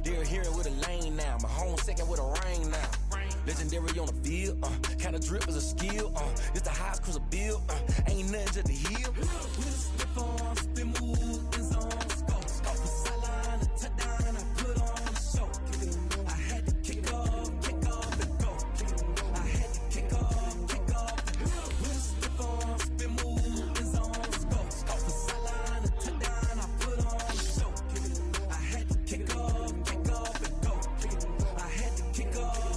They're here with a lane now. My home second with a ring now. Legendary on the field, kinda drip is a skill, it's the highest cruiser bill, ain't nothing just the hill. Slip on, spin move, in zone, scope. Off the sideline, a touchdown, I put on a show. I had to kick off and go. I had to kick off and go. Slip on, spin move, in zone, scope. Off the sideline, a touchdown, I put on a show. I had to kick off and go. I had to kick off.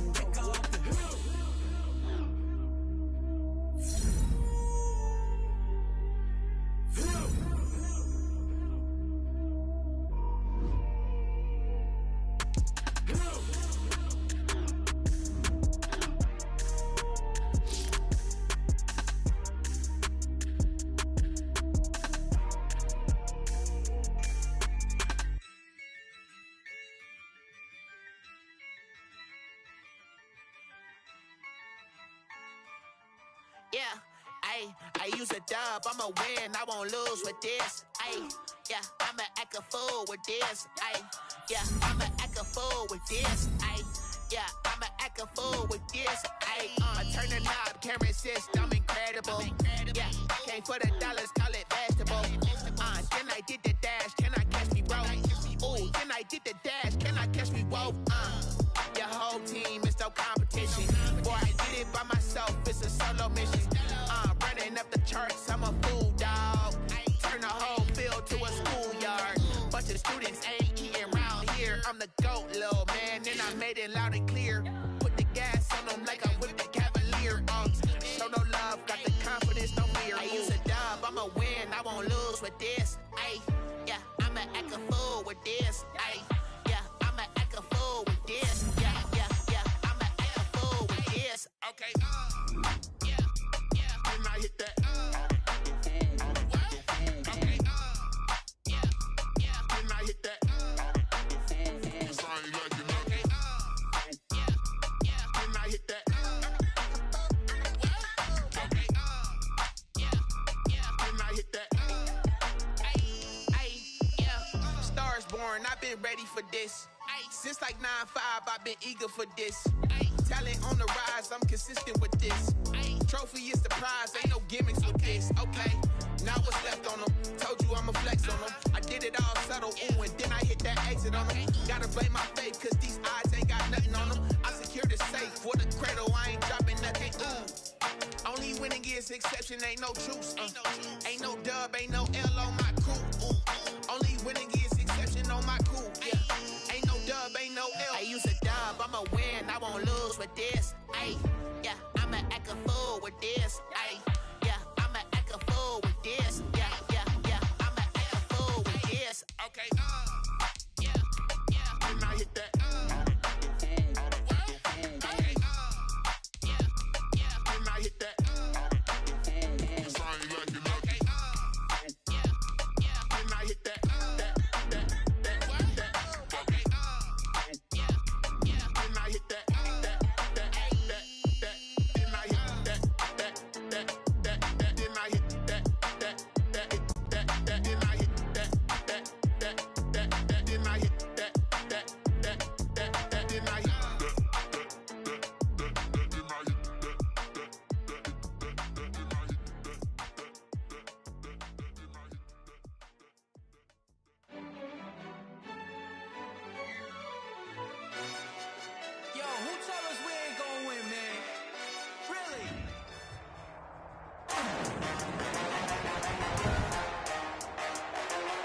Yeah, I use a dub, I'ma win, I won't lose with this. Yeah, I'ma act a fool with this. Yeah, I'ma act a fool with this. Yeah, I'ma act a fool with this. I turn the knob, camera assist, I'm incredible. Yeah, came for the dollars, call it vegetable. Then I did the dash, can I catch me, bro? Ooh, then I did the dash, can I catch me, whoa? Your whole team is no competition. Boy, I did it by myself, it's a solo mission. Running up the charts, I'm a fool, dog. Turn the whole field to a schoolyard. Bunch of students ain't eating round here. I'm the GOAT, little man, and I made it loud and clear. Put the gas on them like I'm with the Cavalier. Show no love, got the confidence, no fear. I use a dub, I'ma win, I won't lose with this. Yeah, I'ma act a fool with this. Yeah, I'ma act a fool with this. Yeah, I'ma act a fool with this. Okay, yeah, and I hit that. Okay, yeah, and I hit that. Cause I ain't like it nothing. Yeah, and I hit that. Okay, yeah, and I hit that. Yeah, stars born, I've been ready for this. Since like 9-5, I've been eager for this. Talent on the rise, I'm consistent with this. Trophy is the prize, ain't no gimmicks with this. Okay, now what's left on them? Told you I'ma flex on them. I did it all subtle, ooh, and then I hit that exit on them. Gotta blame my faith, cause these odds ain't got nothing on them. I secured the safe for the cradle, I ain't dropping nothing, ooh. Only winning is exception, ain't no truce. Ain't no dub, ain't no L on my crew. Only winning is exception on my crew. Yeah, ain't no dub, ain't no L. I use a dub, I'ma win, I won't lose with this. Yeah, I'ma act a fool with this. Yeah, I'ma act a fool with this. Yeah, I'ma act a fool with this. Okay, yeah, and I hit that. Okay, yeah, and I hit that. Cause I ain't like it nothing. Okay, yeah, and I hit that. Okay, yeah, and I hit that.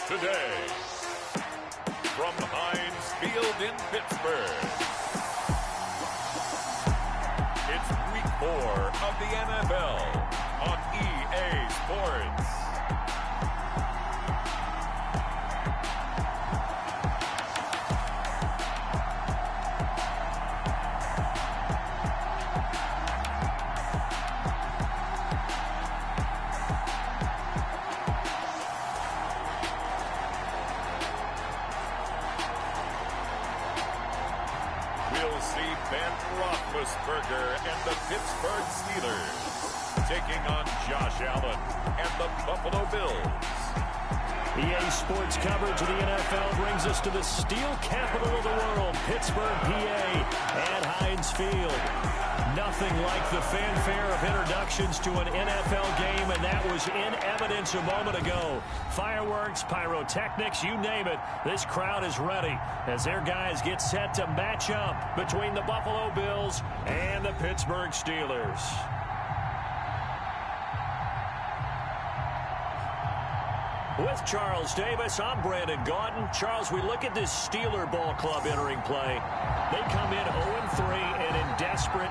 Today, from Heinz Field in Pittsburgh, it's Week 4 of the NFL on EA Sports. Roethlisberger and the Pittsburgh Steelers taking on Josh Allen and the Buffalo Bills. EA Sports coverage of the NFL brings us to the steel capital of the world. Pittsburgh, PA, at Heinz Field. Nothing like the fanfare of introductions to an NFL game, and that was in evidence a moment ago. Fireworks, pyrotechnics, you name it. This crowd is ready as their guys get set to match up between the Buffalo Bills and the Pittsburgh Steelers. With Charles Davis, I'm Brandon Gaudin. Charles, we look at this Steeler ball club entering play. They come in 0-3 and in desperate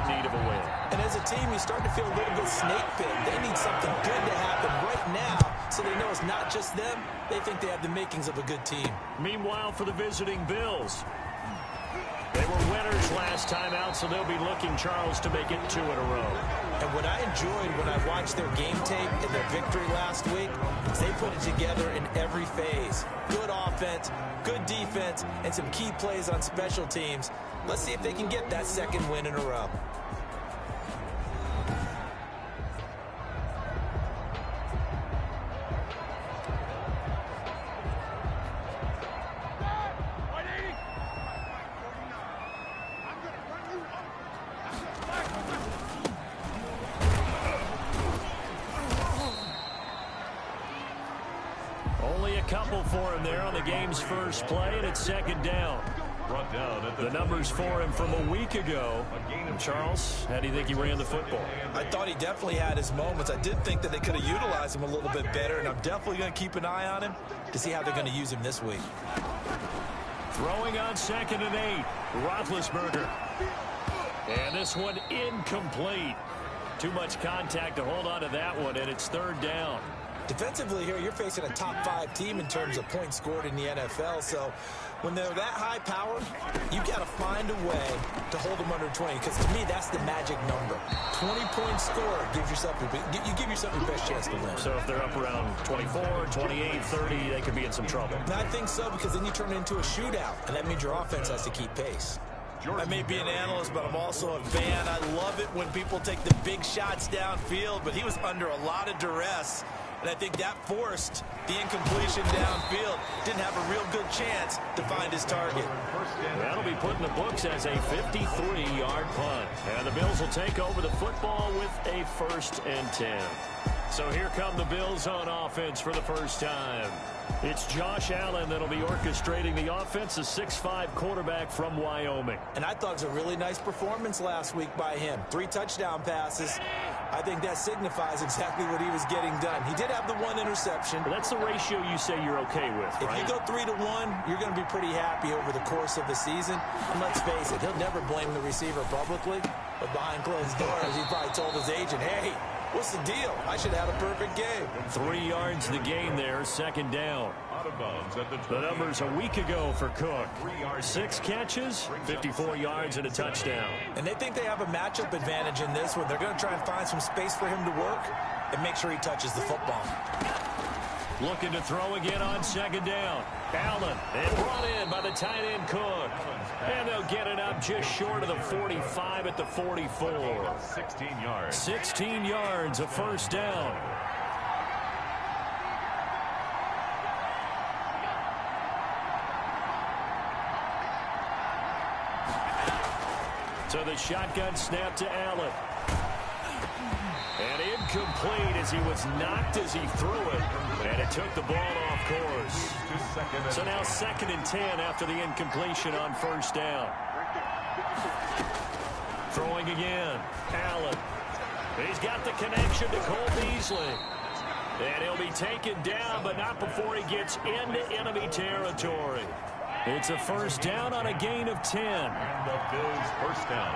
need of a win. And as a team, you start to feel a little bit snake bit. They need something good to happen right now so they know it's not just them. They think they have the makings of a good team. Meanwhile, for the visiting Bills, they were winners last time out, so they'll be looking, Charles, to make it 2 in a row. And what I enjoyed when I watched their game tape and their victory last week is they put it together in every phase. Good offense, good defense, and some key plays on special teams. Let's see if they can get that second win in a row. Couple for him there on the game's first play, and it's second down. The numbers for him from a week ago. Charles, how do you think he ran the football? I thought he definitely had his moments. I did think that they could have utilized him a little bit better, and I'm definitely going to keep an eye on him to see how they're going to use him this week. Throwing on 2nd and 8, Roethlisberger. And this one incomplete. Too much contact to hold on to that one, and it's 3rd down. Defensively here, you're facing a top 5 team in terms of points scored in the NFL. So when they're that high powered, you got to find a way to hold them under 20. Because to me, that's the magic number. 20-point score gives yourself you give yourself your best chance to win. So if they're up around 24, 28, 30, they could be in some trouble. And I think so, because then you turn it into a shootout, and that means your offense has to keep pace. I may be an analyst, but I'm also a fan. I love it when people take the big shots downfield, but he was under a lot of duress. And I think that forced the incompletion downfield. Didn't have a real good chance to find his target. That'll be put in the books as a 53-yard punt. And the Bills will take over the football with a 1st and 10. So here come the Bills on offense for the first time. It's Josh Allen that'll be orchestrating the offense, a 6'5" quarterback from Wyoming. And I thought it was a really nice performance last week by him. 3 touchdown passes. I think that signifies exactly what he was getting done. He did have the 1 interception. Well, that's the ratio you say you're okay with, right? If you go 3-to-1, you're going to be pretty happy over the course of the season. And let's face it, he'll never blame the receiver publicly. But behind closed doors, he probably told his agent, hey, what's the deal? I should have had a perfect game. 3 yards the gain there, 2nd down. The numbers a week ago for Cook. 6 catches, 54 yards, and a touchdown. And they think they have a matchup advantage in this one. They're going to try and find some space for him to work and make sure he touches the football. Looking to throw again on 2nd down. Allen, and brought in by the tight end Cook. And they'll get it up just short of the 45 at the 44. 16 yards. 16 yards, a 1st down. So the shotgun snap to Allen. And incomplete as he was knocked as he threw it. And it took the ball off course. So now 2nd and 10 after the incompletion on 1st down. Throwing again. Allen. He's got the connection to Cole Beasley. And he'll be taken down, but not before he gets into enemy territory. It's a 1st down on a gain of 10. And the Bills' 1st down.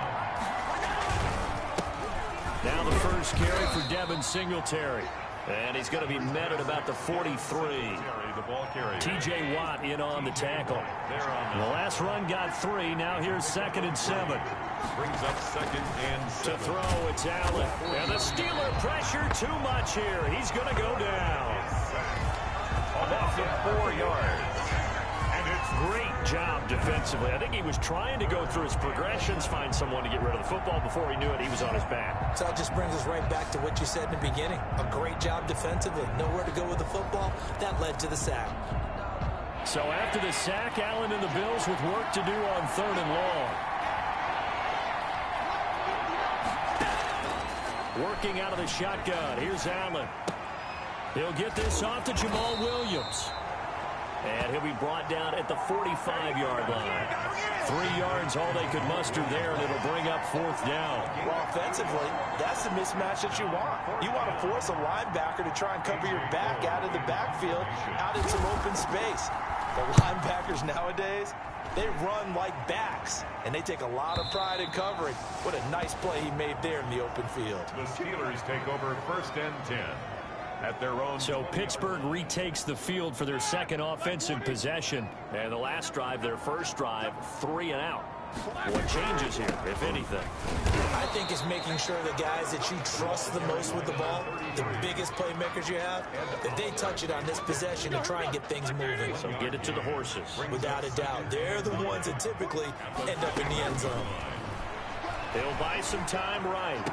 Now the first carry for Devin Singletary. And he's going to be met at about the 43. T.J. Watt in on the tackle. The last run got 3. Now here's 2nd and 7. Brings up 2nd and 7. To throw, it's Allen. And the Steeler pressure too much here. He's going to go down. A loss of 4 yards. Great job defensively. I think he was trying to go through his progressions, find someone to get rid of the football. Before he knew it, he was on his back. So that just brings us right back to what you said in the beginning. A great job defensively. Nowhere to go with the football. That led to the sack. So after the sack, Allen and the Bills with work to do on 3rd and long. Working out of the shotgun. Here's Allen. He'll get this off to Jamal Williams. And he'll be brought down at the 45-yard line. 3 yards, all they could muster there, and it'll bring up 4th down. Well, offensively, that's the mismatch that you want. You want to force a linebacker to try and cover your back out of the backfield, out in some open space. The linebackers nowadays, they run like backs, and they take a lot of pride in covering. What a nice play he made there in the open field. The Steelers take over 1st and 10. At their own. So Pittsburgh retakes the field for their second offensive possession. And the last drive, their first drive, 3 and out. What changes here, if anything? I think it's making sure the guys that you trust the most with the ball, the biggest playmakers you have, that they touch it on this possession and try and get things moving. So get it to the horses. Without a doubt. They're the ones that typically end up in the end zone. They'll buy some time right.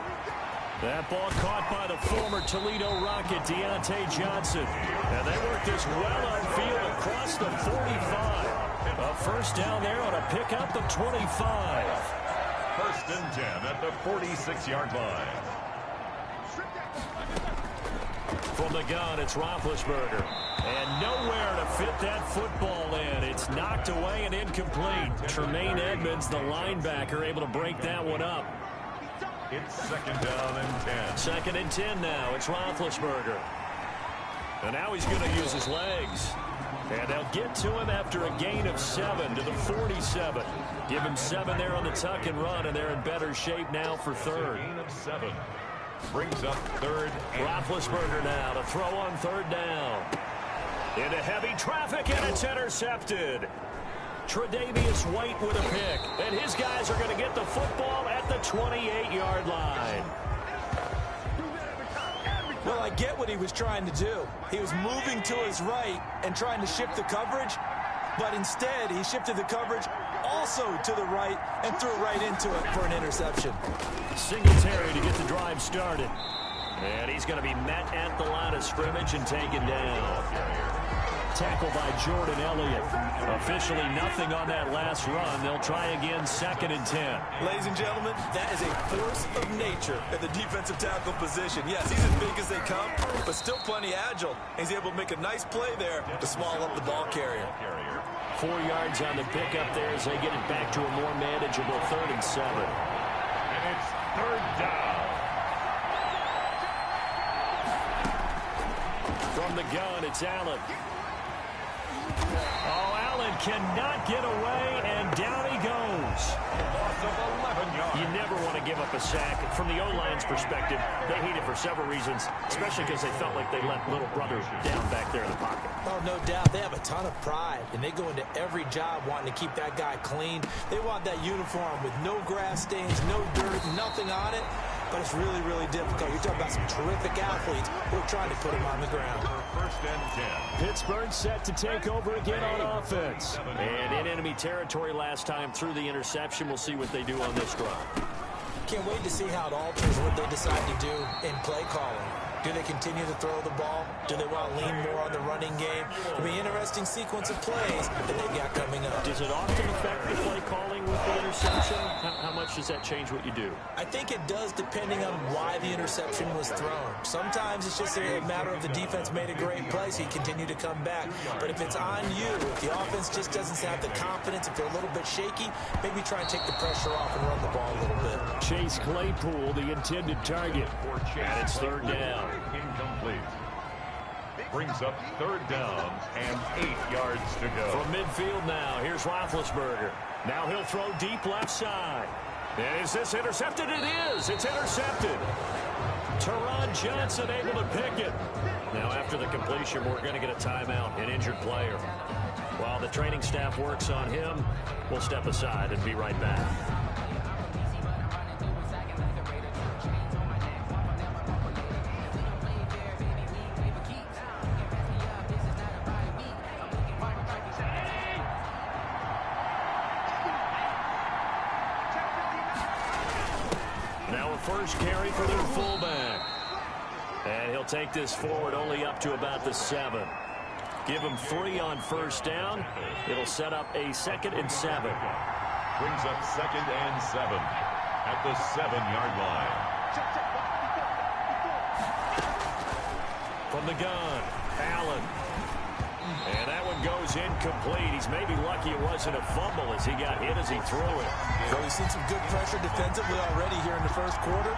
That ball caught by the former Toledo Rocket, Deontay Johnson. And they work this well upfield across the 45. A first down there on a pickup of 25. 1st and 10 at the 46-yard line. From the gun, it's Roethlisberger. And nowhere to fit that football in. It's knocked away and incomplete. Tremaine Edmonds, the linebacker, able to break that one up. It's 2nd down and 10. 2nd and 10 now. It's Roethlisberger. And now he's going to use his legs. And they'll get to him after a gain of 7 to the 47. Give him 7 there on the tuck and run, and they're in better shape now for 3rd. Gain of 7. Brings up 3rd. Roethlisberger now to throw on 3rd down. Into heavy traffic, and it's intercepted. Tre'Davious White with a pick, and his guys are going to get the football at the 28-yard line. Well, I get what he was trying to do. He was moving to his right and trying to shift the coverage, but instead he shifted the coverage also to the right and threw right into it for an interception. Singletary to get the drive started. And he's going to be met at the line of scrimmage and taken down. Tackled by Jordan Elliott. Officially nothing on that last run. They'll try again, 2nd and 10. Ladies and gentlemen, that is a force of nature at the defensive tackle position. Yes, he's as big as they come, but still plenty agile. He's able to make a nice play there to small up the ball carrier. 4 yards on the pickup there as they get it back to a more manageable 3rd and 7. And it's 3rd down. From the gun, it's Allen. Oh, Allen cannot get away, and down he goes. Loss of 11 yards. You never want to give up a sack. From the O-line's perspective, they hate it for several reasons, especially because they felt like they let little brother down back there in the pocket. Oh, no doubt. They have a ton of pride, and they go into every job wanting to keep that guy clean. They want that uniform with no grass stains, no dirt, nothing on it. But it's really, really difficult. You're talking about some terrific athletes who are trying to put him on the ground. 1st and 10. Pittsburgh set to take over again on offense. And in enemy territory last time through the interception. We'll see what they do on this drive. Can't wait to see how it alters what they decide to do in play calling. Do they continue to throw the ball? Do they want to lean more on the running game? It'll be an interesting sequence of plays that they've got coming up. Does it often affect the play calling with the interception? How much does that change what you do? I think it does, depending on why the interception was thrown. Sometimes it's just a matter of the defense made a great play, so you continue to come back. But if it's on you, if the offense just doesn't have the confidence, if they're a little bit shaky, maybe try and take the pressure off and run the ball a little bit. Chase Claypool, the intended target. And it's 3rd down. Incomplete. Brings up 3rd down and 8 yards to go. From midfield now, here's Roethlisberger. Now he'll throw deep left side. And is this intercepted? It is. It's intercepted. Teron Johnson able to pick it. Now after the completion, we're going to get a timeout, an injured player. While the training staff works on him, we'll step aside and be right back. First carry for their fullback. And he'll take this forward only up to about the 7. Give him 3 on first down. It'll set up a 2nd and 7. Brings up 2nd and 7 at the 7-yard line. From the gun, Allen. And that one goes incomplete. He's maybe lucky it wasn't a fumble as he got hit as he threw it. So we've seen some good pressure defensively already here in the first quarter.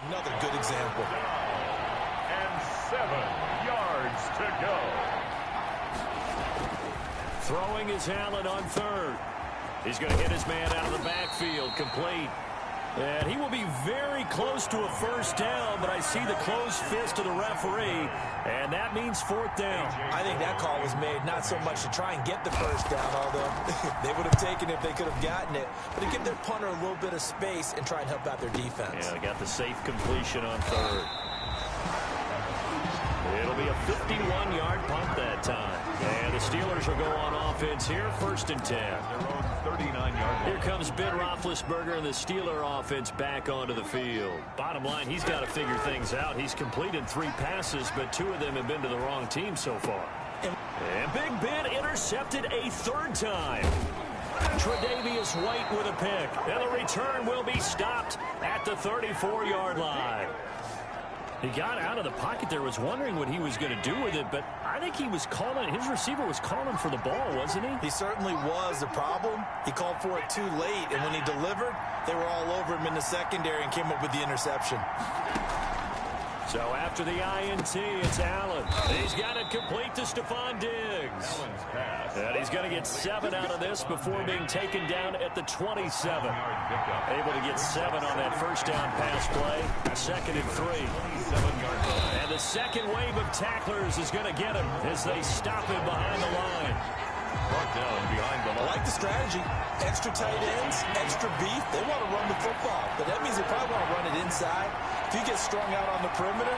Another good example. And 7 yards to go. Throwing is Allen on 3rd. He's going to hit his man out of the backfield, complete. And he will be very close to a first down, but I see the closed fist of the referee, and that means 4th down. I think that call was made not so much to try and get the first down, although they would have taken it if they could have gotten it, but to give their punter a little bit of space and try and help out their defense. Yeah, they got the safe completion on 3rd. It'll be a 51-yard punt that time. And the Steelers will go on offense here, 1st and 10. Their own 39-yard. Here comes Ben Roethlisberger and the Steeler offense back onto the field. Bottom line, he's got to figure things out. He's completed 3 passes, but 2 of them have been to the wrong team so far. And Big Ben intercepted a 3rd time. Tre'Davious White with a pick. And the return will be stopped at the 34-yard line. He got out of the pocket there, was wondering what he was going to do with it, but I think he was calling, his receiver was calling for the ball, wasn't he? He certainly was. The problem, he called for it too late, and when he delivered, they were all over him in the secondary and came up with the interception. So after the INT, it's Allen. He's got it complete to Stephon Diggs. And he's going to get 7 out of this before being taken down at the 27. Able to get 7 on that first down pass play. 2nd and 3. And the second wave of tacklers is going to get him as they stop him behind the line. Brought down behind the line. I like the strategy. Extra tight ends, extra beef. They want to run the football, but that means they probably want to run it inside. If you get strung out on the perimeter,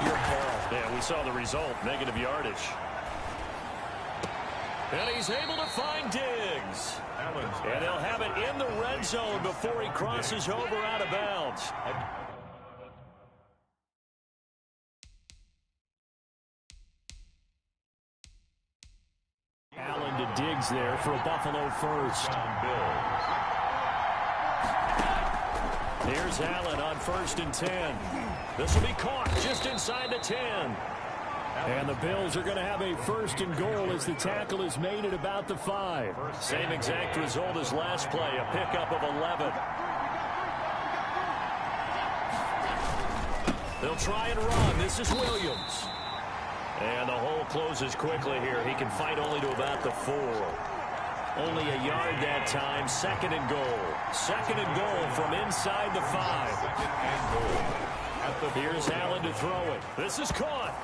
you're in peril. Yeah, we saw the result, negative yardage. And he's able to find Diggs. And they'll have it in the red zone before he crosses over out of bounds. Allen to Diggs there for a Buffalo first. Here's Allen on 1st and 10. This will be caught just inside the 10. And the Bills are going to have a 1st and goal as the tackle is made at about the 5. Same exact result as last play, a pickup of 11. They'll try and run. This is Williams. And the hole closes quickly here. He can fight only to about the 4. Only a yard that time. 2nd and goal. 2nd and goal from inside the 5. Here's Allen to throw it. This is caught.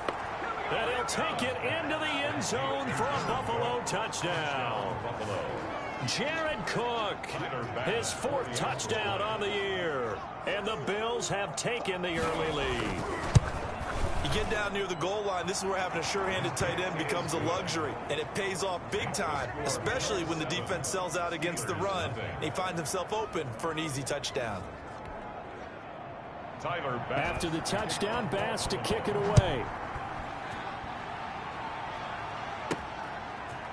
And he'll take it into the end zone for a Buffalo touchdown. Jared Cook, his 4th touchdown on the year. And the Bills have taken the early lead. You get down near the goal line, this is where having a sure-handed tight end becomes a luxury, and it pays off big time, especially when the defense sells out against the run. He finds himself open for an easy touchdown. After the touchdown, Bass to kick it away.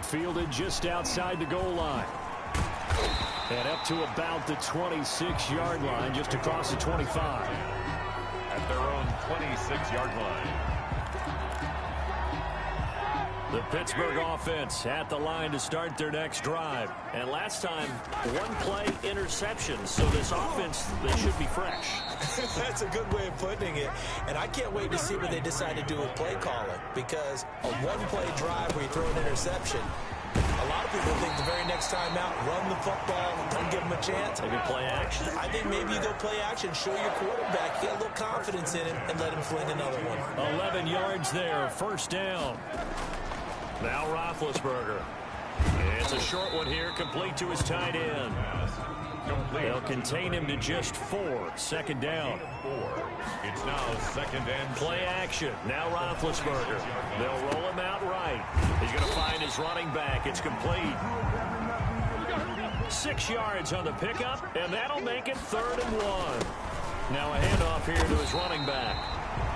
Fielded just outside the goal line. And up to about the 26-yard line, just across the 25. At their own 26-yard line. The Pittsburgh offense at the line to start their next drive. And last time, 1-play interception. So this offense, they should be fresh. That's a good way of putting it. And I can't wait to see what they decide to do with play calling. Because a 1-play drive where you throw an interception, a lot of people think the very next time out, run the football, don't give them a chance. Maybe play action. I think maybe you go play action, show your quarterback, get a little confidence in him, and let him fling another one. 11 yards there, 1st down. Now Roethlisberger. It's a short one here, complete to his tight end. They'll contain him to just 4. 2nd down. It's now 2nd and play action. Now Roethlisberger. They'll roll him out right. He's going to find his running back. It's complete. 6 yards on the pickup, and that'll make it 3rd and 1. Now a handoff here to his running back.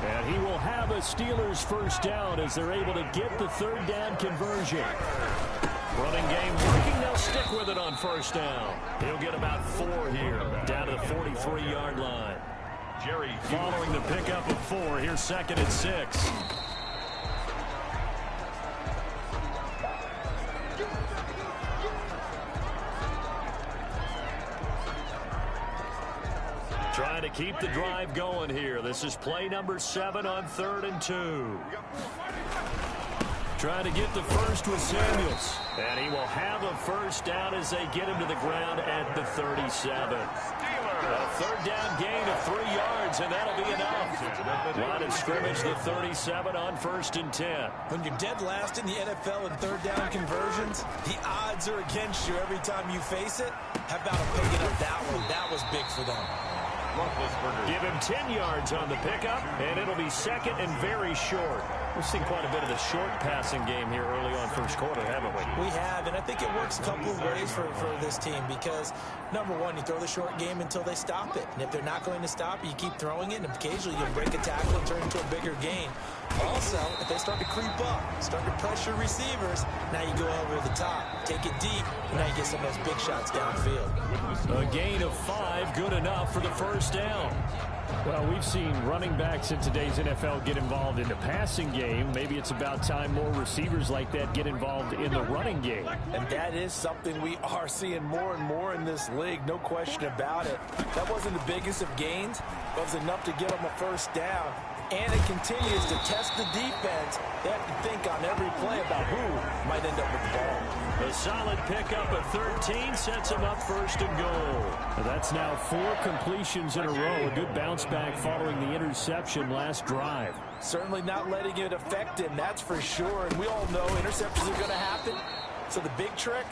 And he will have a Steelers 1st down as they're able to get the 3rd down conversion. Running game working. They'll stick with it on 1st down. He'll get about 4 here, down to the 43-yard line. Following the pickup of 4, here's 2nd and 6. Trying to keep the drive going here. This is play number 7 on 3rd and 2. Trying to get the first with Samuels. And he will have a 1st down as they get him to the ground at the 37. A 3rd down gain of 3 yards, and that'll be enough. Line of scrimmage, the 37 on 1st and 10. When you're dead last in the NFL in 3rd down conversions, the odds are against you every time you face it. How about him picking up that one? That was big for them. Give him 10 yards on the pickup, and it'll be 2nd and very short. We've seen quite a bit of the short passing game here early on 1st quarter, haven't we? We have, and I think it works a couple of ways for this team because, number one, you throw the short game until they stop it. And if they're not going to stop it, you keep throwing it, and occasionally you break a tackle and turn it into a bigger gain. Also, if they start to creep up, start to pressure receivers, now you go over the top, take it deep, and now you get some of those big shots downfield. A gain of 5, good enough for the first down. Well, we've seen running backs in today's NFL get involved in the passing game. Maybe it's about time more receivers like that get involved in the running game. And that is something we are seeing more and more in this league, no question about it. That wasn't the biggest of gains, but it was enough to get them a first down. And it continues to test the defense. They have to think on every play about who might end up with the ball. A solid pickup at 13 sets him up first and goal. That's now 4 completions in a row. A good bounce back following the interception last drive. Certainly not letting it affect him, that's for sure. And we all know interceptions are going to happen. So the big trick,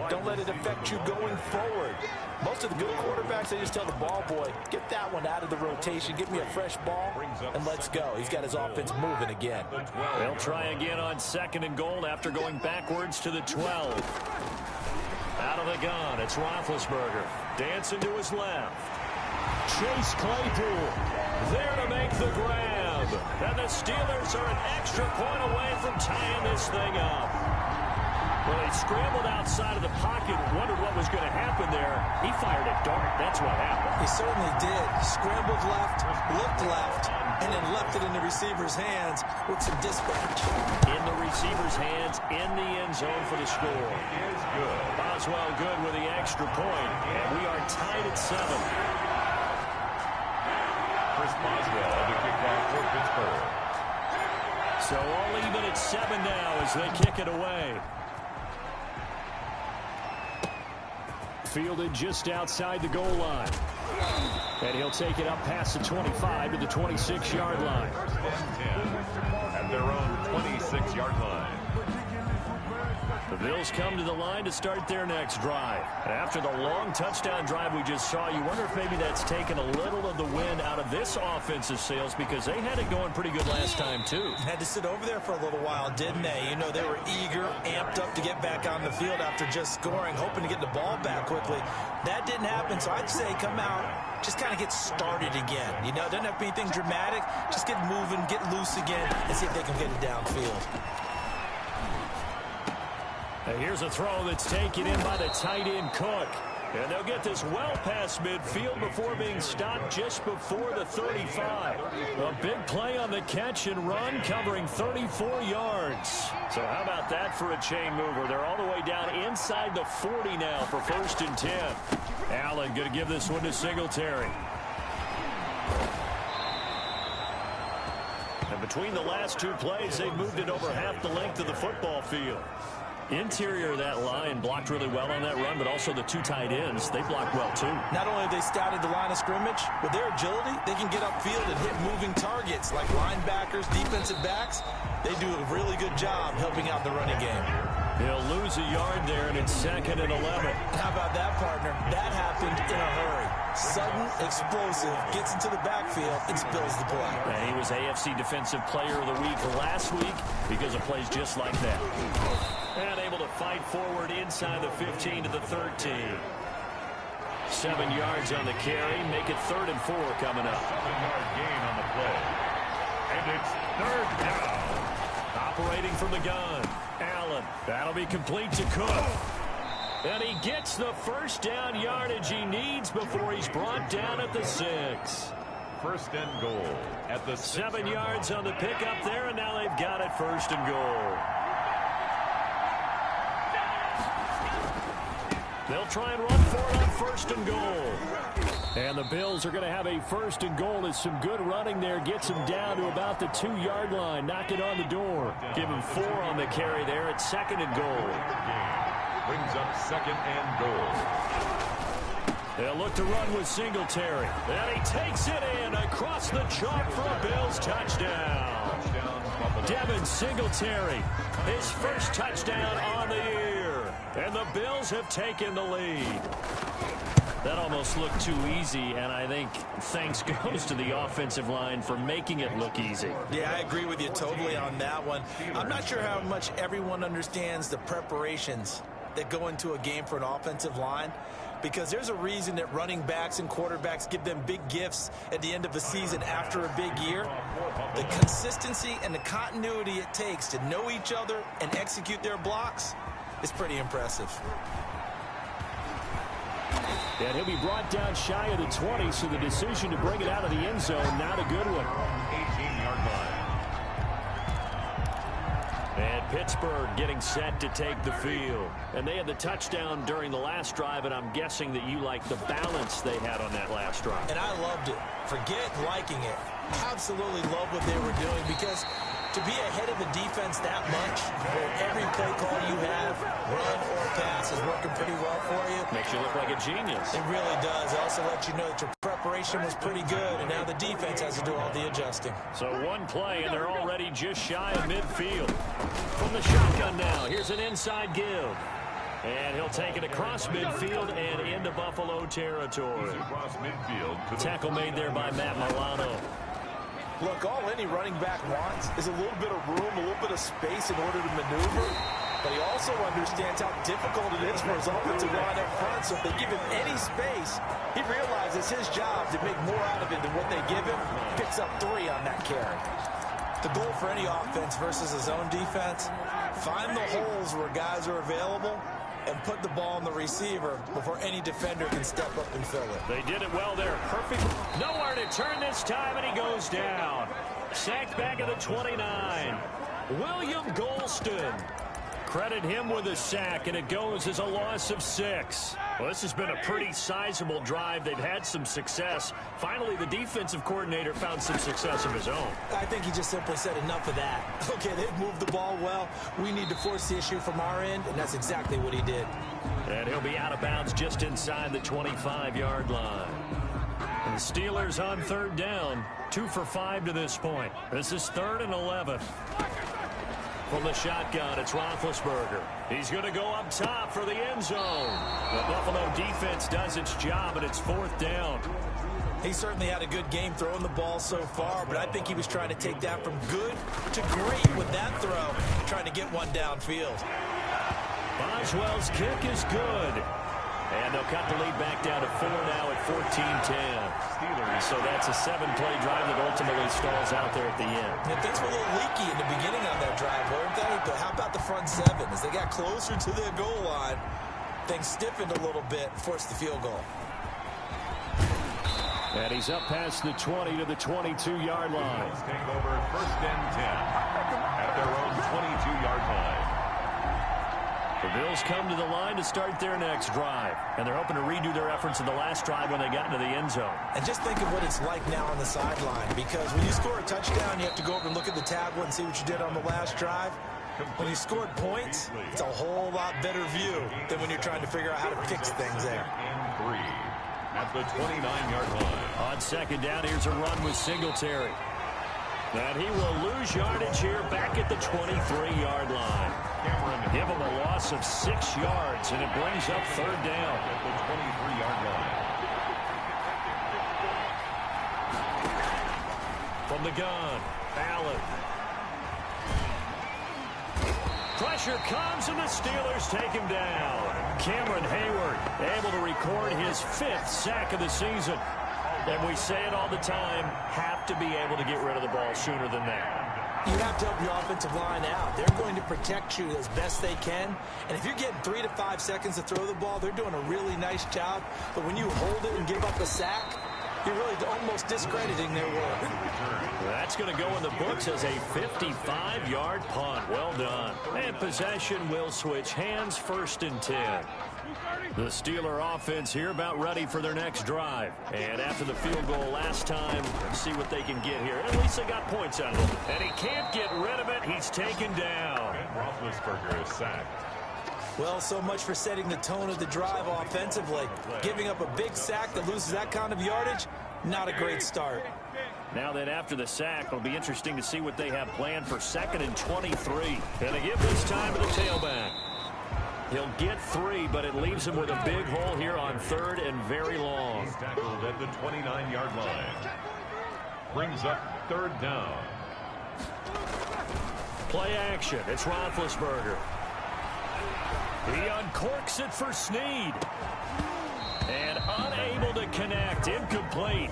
don't let it affect you going forward. Most of the good quarterbacks, they just tell the ball boy, get that one out of the rotation, give me a fresh ball, and let's go. He's got his offense moving again. They'll try again on 2nd and goal after going backwards to the 12. Out of the gun, it's Roethlisberger. Dancing to his left. Chase Claypool there to make the grab. And the Steelers are an extra point away from tying this thing up. Well, he scrambled outside of the pocket, wondered what was going to happen there. He fired a dart. That's what happened. He certainly did. Scrambled left, looked left, and then left it in the receiver's hands with some dispatch. In the receiver's hands, in the end zone for the score. Is good. Boswell good with the extra point, and we are tied at 7. Chris Boswell, the kickoff for Pittsburgh. So all even at 7 now as they kick it away. Fielded just outside the goal line. And he'll take it up past the 25 to the 26-yard line. First and 10 at their own 26-yard line. The Bills come to the line to start their next drive. And after the long touchdown drive we just saw, you wonder if maybe that's taken a little of the wind out of this offensive sails because they had it going pretty good last time, too. Had to sit over there for a little while, didn't they? You know, they were eager, amped up to get back on the field after just scoring, hoping to get the ball back quickly. That didn't happen, so I'd say come out, just kind of get started again. You know, it doesn't have to be anything dramatic. Just get moving, get loose again, and see if they can get it downfield. And here's a throw that's taken in by the tight end Cook. And they'll get this well past midfield before being stopped just before the 35. A big play on the catch and run covering 34 yards. So how about that for a chain mover? They're all the way down inside the 40 now for 1st and 10. Allen going to give this one to Singletary. And between the last 2 plays, they've moved it over half the length of the football field. Interior of that line blocked really well on that run, but also the 2 tight ends, they blocked well too. Not only have they scouted the line of scrimmage, with their agility, they can get upfield and hit moving targets like linebackers, defensive backs. They do a really good job helping out the running game. He'll lose a yard there, and it's 2nd and 11. How about that, partner? That happened in a hurry. Sudden, explosive, gets into the backfield, and spills the play. And he was AFC Defensive Player of the Week last week because of plays just like that. And able to fight forward inside the 15 to the 13. 7 yards on the carry. Make it 3rd and 4 coming up. 7-yard gain on the play. And it's 3rd down. Operating from the gun. Allen. That'll be complete to Cook. And he gets the first down yardage he needs before he's brought down at the 6. 1st and goal at the 7 yards on the pickup there, and now they've got it 1st and goal. They'll try and run for it on 1st and goal. And the Bills are going to have a 1st and goal as some good running there gets him down to about the 2-yard line. Knock it on the door. Give him 4 on the carry there at 2nd and goal. Brings up 2nd and goal. They'll look to run with Singletary. And he takes it in across the chalk for a Bills touchdown. Devin Singletary, his first touchdown on the year. And the Bills have taken the lead. That almost looked too easy, and I think thanks goes to the offensive line for making it look easy. Yeah, I agree with you totally on that one. I'm not sure how much everyone understands the preparations that go into a game for an offensive line. because there's a reason that running backs and quarterbacks give them big gifts at the end of the season after a big year. The consistency and the continuity it takes to know each other and execute their blocks is pretty impressive. And he'll be brought down shy of the 20, so the decision to bring it out of the end zone, not a good one. 18-yard line. And Pittsburgh getting set to take the field. And they had the touchdown during the last drive, and I'm guessing that you like the balance they had on that last drive. And I loved it. Forget liking it. Absolutely love what they were doing, because to be ahead of the defense that much, where every play call you have, run or pass, is working pretty well for you. Makes you look like a genius. It really does. It also lets you know that your preparation was pretty good, and now the defense has to do all the adjusting. So one play, and they're already just shy of midfield. From the shotgun now, here's an inside give. And he'll take it across midfield and into Buffalo territory. Across midfield. Tackle made there by Matt Milano. Look, all any running back wants is a little bit of room, a little bit of space in order to maneuver. But he also understands how difficult it is for his offensive line up front. So if they give him any space, he realizes his job to make more out of it than what they give him. Picks up 3 on that carry. The goal for any offense versus his own defense, find the holes where guys are available and put the ball on the receiver before any defender can step up and fill it. They did it well there. Perfect. Nowhere to turn this time, and he goes down. Sacked back at the 29. William Golston. Credit him with a sack, and it goes as a loss of 6. Well, this has been a pretty sizable drive. They've had some success. Finally, the defensive coordinator found some success of his own. I think he just simply said enough of that. Okay, they've moved the ball well. We need to force the issue from our end, and that's exactly what he did. And he'll be out of bounds just inside the 25-yard line. And the Steelers on 3rd down, 2 for 5 to this point. This is 3rd and 11. From the shotgun, it's Roethlisberger. He's going to go up top for the end zone. The Buffalo defense does its job, and it's 4th down. He certainly had a good game throwing the ball so far, but I think he was trying to take that from good to great with that throw, trying to get one downfield. Boswell's kick is good. And they'll cut the lead back down to 4 now at 14-10. So that's a 7-play drive that ultimately stalls out there at the end. And things were a little leaky in the beginning on that drive, weren't they? But how about the front 7? As they got closer to their goal line, things stiffened a little bit and forced the field goal. And he's up past the 20 to the 22-yard line. Take over 1st and 10 at their own 22-yard line. The Bills come to the line to start their next drive. And they're hoping to redo their efforts in the last drive when they got into the end zone. And just think of what it's like now on the sideline. Because when you score a touchdown, you have to go over and look at the tablet and see what you did on the last drive. When you scored points, it's a whole lot better view than when you're trying to figure out how to fix things there. And 3 at the 29-yard line. On 2nd down, here's a run with Singletary. And he will lose yardage here back at the 23-yard line. Give him a loss of 6 yards, and it brings up 3rd down. At the 23-yard line. From the gun, Allen. Pressure comes, and the Steelers take him down. Cameron Hayward able to record his 5th sack of the season. And we say it all the time, have to be able to get rid of the ball sooner than that. You have to help your offensive line out. They're going to protect you as best they can. And if you're getting 3 to 5 seconds to throw the ball, they're doing a really nice job. But when you hold it and give up a sack, you're really almost discrediting their work. That's going to go in the books as a 55-yard punt. Well done. And possession will switch hands, 1st and 10. The Steeler offense here about ready for their next drive. And after the field goal last time, let's see what they can get here. At least they got points out of it. And he can't get rid of it. He's taken down. And Roethlisberger is sacked. Well, so much for setting the tone of the drive offensively. Giving up a big sack that loses that kind of yardage, not a great start. Now then, after the sack, it'll be interesting to see what they have planned for 2nd and 23. And they give this time to the tailback. He'll get 3, but it leaves him with a big hole here on 3rd and very long. He's tackled at the 29-yard line. Brings up 3rd down. Play action. It's Roethlisberger. He uncorks it for Snead. And unable to connect. Incomplete.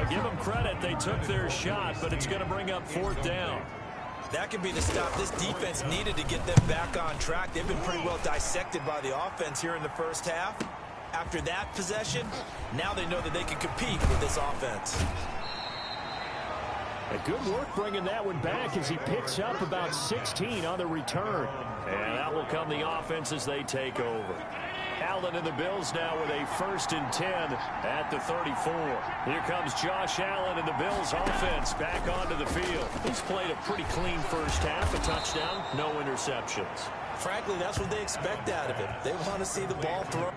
Give them credit. They took their shot, but it's going to bring up 4th down. That could be the stop this defense needed to get them back on track. They've been pretty well dissected by the offense here in the first half. After that possession, now they know that they can compete with this offense. A good work bringing that one back as he picks up about 16 on the return. And that will come the offense as they take over. Allen and the Bills now with a 1st and 10 at the 34. Here comes Josh Allen and the Bills offense back onto the field. He's played a pretty clean first half, a touchdown, no interceptions. Frankly, that's what they expect out of him. They want to see the ball thrown.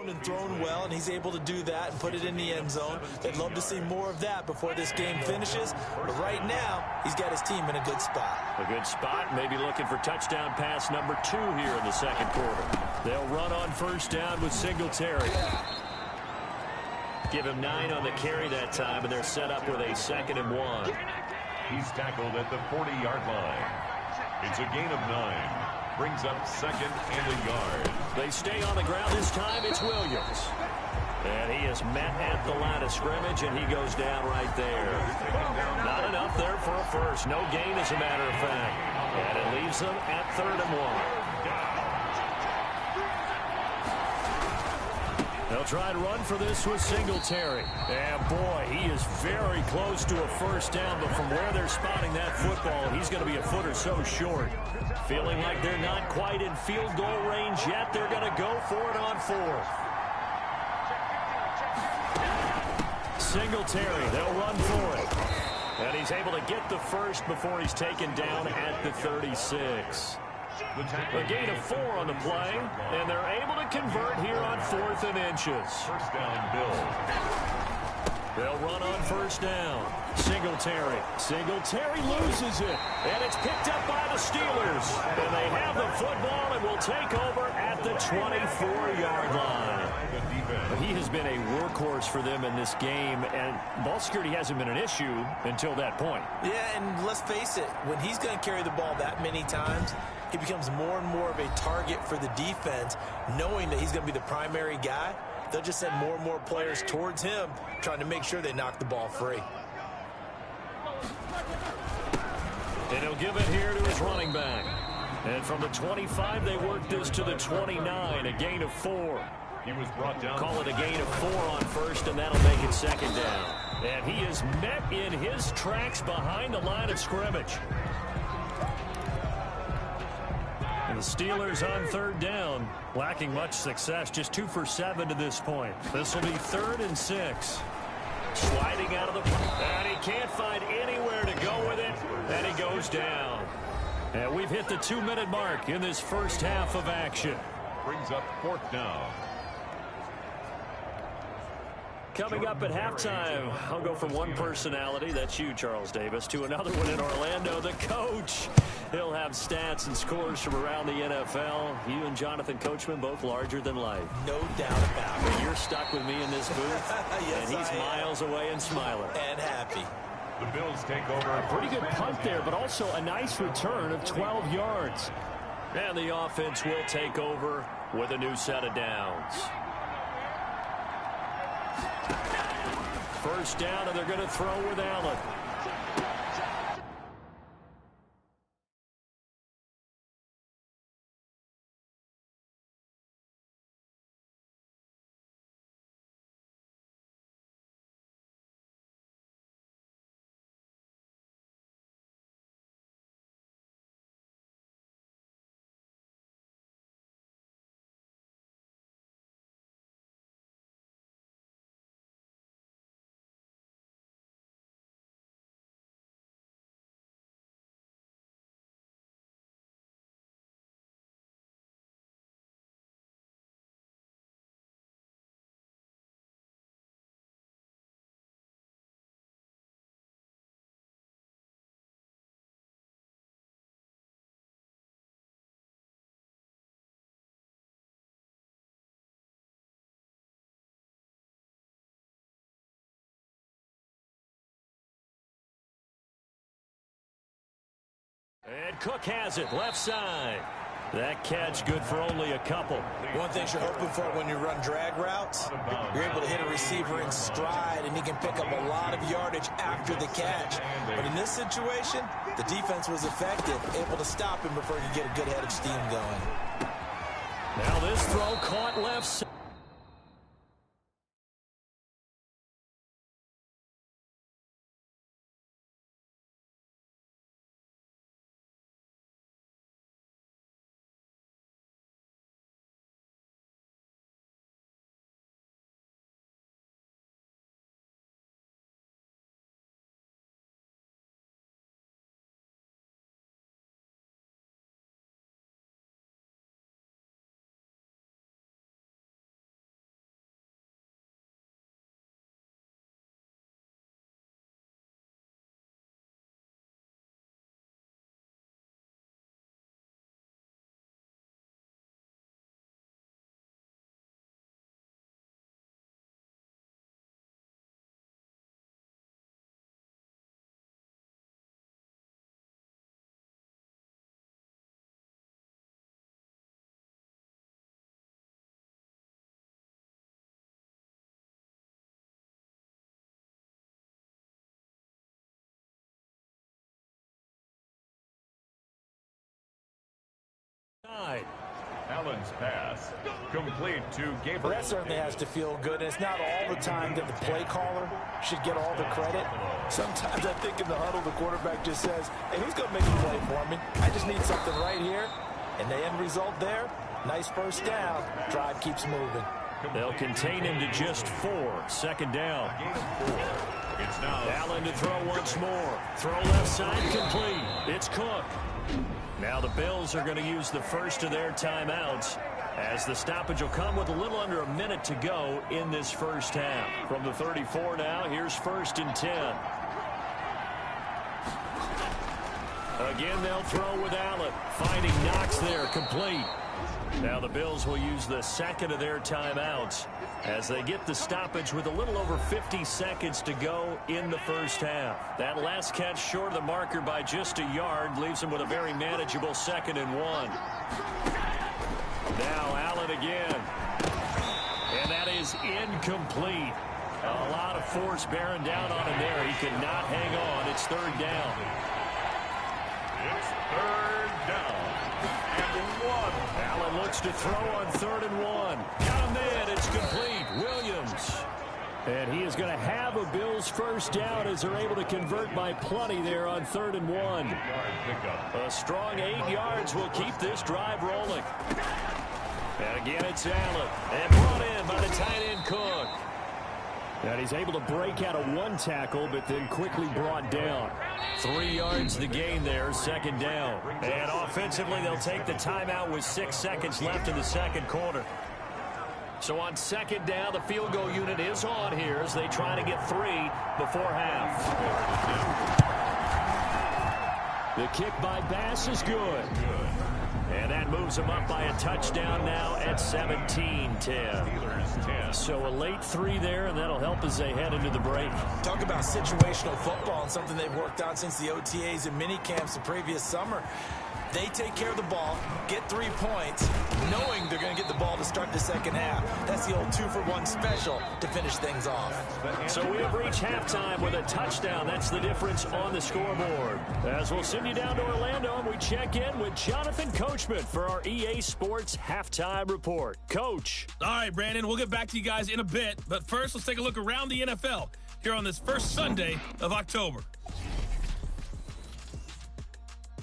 And thrown well, and he's able to do that and put it in the end zone. They'd love to see more of that before this game finishes, but right now, he's got his team in a good spot. A good spot, maybe looking for touchdown pass number 2 here in the second quarter. They'll run on first down with Singletary. Give him 9 on the carry that time, and they're set up with a 2nd and 1. He's tackled at the 40-yard line. It's a gain of 9. Brings up 2nd and a yard. They stay on the ground this time. It's Williams. And he is met at the line of scrimmage, and he goes down right there. Not enough there for a first. No gain, as a matter of fact. And it leaves them at 3rd and 1. They'll try to run for this with Singletary. And, boy, he is very close to a first down, but from where they're spotting that football, he's going to be a foot or so short. Feeling like they're not quite in field goal range yet, they're going to go for it on 4th. Singletary, they'll run for it. And he's able to get the first before he's taken down at the 36. A gain of 4 on the play, and they're able to convert here on 4th and inches. First down, Bills. They'll run on first down. Singletary. Singletary loses it, and it's picked up by the Steelers. And they have the football and will take over at the 24-yard line. He has been a workhorse for them in this game, and ball security hasn't been an issue until that point. Yeah, and let's face it, when he's going to carry the ball that many times, he becomes more and more of a target for the defense, knowing that he's going to be the primary guy. They'll just send more and more players towards him, trying to make sure they knock the ball free. And he'll give it here to his running back. And from the 25, they work this to the 29, a gain of 4. He was brought down. Call it a gain of 4 on first, and that'll make it 2nd down. And he is met in his tracks behind the line of scrimmage. And the Steelers on 3rd down, lacking much success, just 2 for 7 to this point. This will be 3rd and 6. Sliding out of the and he can't find anywhere to go with it, and he goes down. And we've hit the 2-minute mark in this first half of action. Brings up 4th down. Coming up at halftime, I'll go from one personality, that's you, Charles Davis, to another one in Orlando, the coach. He'll have stats and scores from around the NFL. You and Jonathan Coachman, both larger than life. No doubt about it. You're stuck with me in this booth, yes, and he's miles away and smiling. And happy. The Bills take over. A pretty good punt there, but also a nice return of 12 yards. And the offense will take over with a new set of downs. First down, and they're going to throw with Allen. And Cook has it, left side. That catch good for only a couple. One thing you're hoping for when you run drag routes, you're able to hit a receiver in stride, and he can pick up a lot of yardage after the catch. But in this situation, the defense was effective, able to stop him before he could get a good head of steam going. Now this throw caught left side. Allen's pass complete to Gabriel. Well, that certainly has to feel good. And it's not all the time that the play caller should get all the credit. Sometimes I think in the huddle, the quarterback just says, hey, who's going to make a play for me? I just need something right here. And the end result there, nice first down. Drive keeps moving. They'll contain him to just 4. Second down. It's now Allen to throw once more. Throw left side complete. It's Cook. Now the Bills are going to use the first of their timeouts, as the stoppage will come with a little under a minute to go in this first half. From the 34 now, here's 1st and 10. Again, they'll throw with Allen. Finding Knox there, complete. Now the Bills will use the second of their timeouts as they get the stoppage with a little over 50 seconds to go in the first half. That last catch short of the marker by just a yard leaves them with a very manageable 2nd and 1. Now Allen again. And that is incomplete. A lot of force bearing down on him there. He could not hang on. It's 3rd down. It's 3rd down and 1. Allen looks to throw on 3rd and 1. Got him in. It's complete. Williams. And he is going to have a Bills first down as they're able to convert by plenty there on 3rd and 1. A strong 8 yards will keep this drive rolling. And again, it's Allen. And brought in by the tight end Cook. And he's able to break out of 1 tackle, but then quickly brought down. 3 yards the gain there, 2nd down. And offensively, they'll take the timeout with 6 seconds left in the 2nd quarter. So on 2nd down, the field goal unit is on here as they try to get 3 before half. The kick by Bass is good. And that moves them up by a touchdown now at 17-10. So a late 3 there, and that'll help as they head into the break. Talk about situational football and something they've worked on since the OTAs and mini camps the previous summer. They take care of the ball, get 3 points, knowing they're going to get the ball to start the second half. That's the old 2-for-1 special to finish things off. So we have reached halftime with a touchdown. That's the difference on the scoreboard. As we'll send you down to Orlando, and we check in with Jonathan Coachman for our EA Sports Halftime Report. Coach. All right, Brandon, we'll get back to you guys in a bit. But first, let's take a look around the NFL here on this first Sunday of October.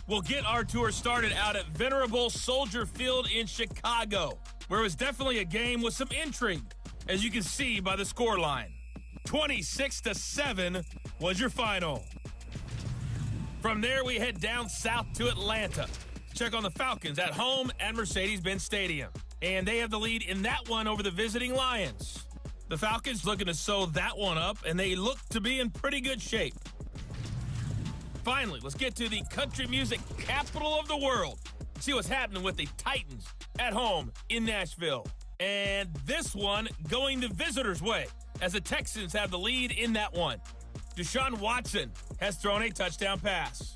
We'll get our tour started out at Venerable Soldier Field in Chicago, where it was definitely a game with some intrigue, as you can see by the scoreline. 26-7 was your final. From there, we head down south to Atlanta. Check on the Falcons at home at Mercedes-Benz Stadium. And they have the lead in that one over the visiting Lions. The Falcons looking to sew that one up, and they look to be in pretty good shape. Finally, let's get to the country music capital of the world. See what's happening with the Titans at home in Nashville. And this one going the visitors' way, as the Texans have the lead in that one. Deshaun Watson has thrown a touchdown pass.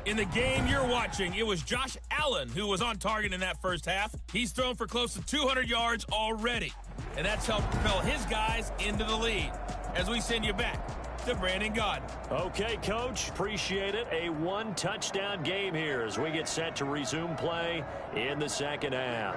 In the game you're watching, it was Josh Allen who was on target in that first half. He's thrown for close to 200 yards already, and that's helped propel his guys into the lead. As we send you back to Brandon Gaudin. Okay, Coach. Appreciate it. A 1-touchdown game here as we get set to resume play in the second half.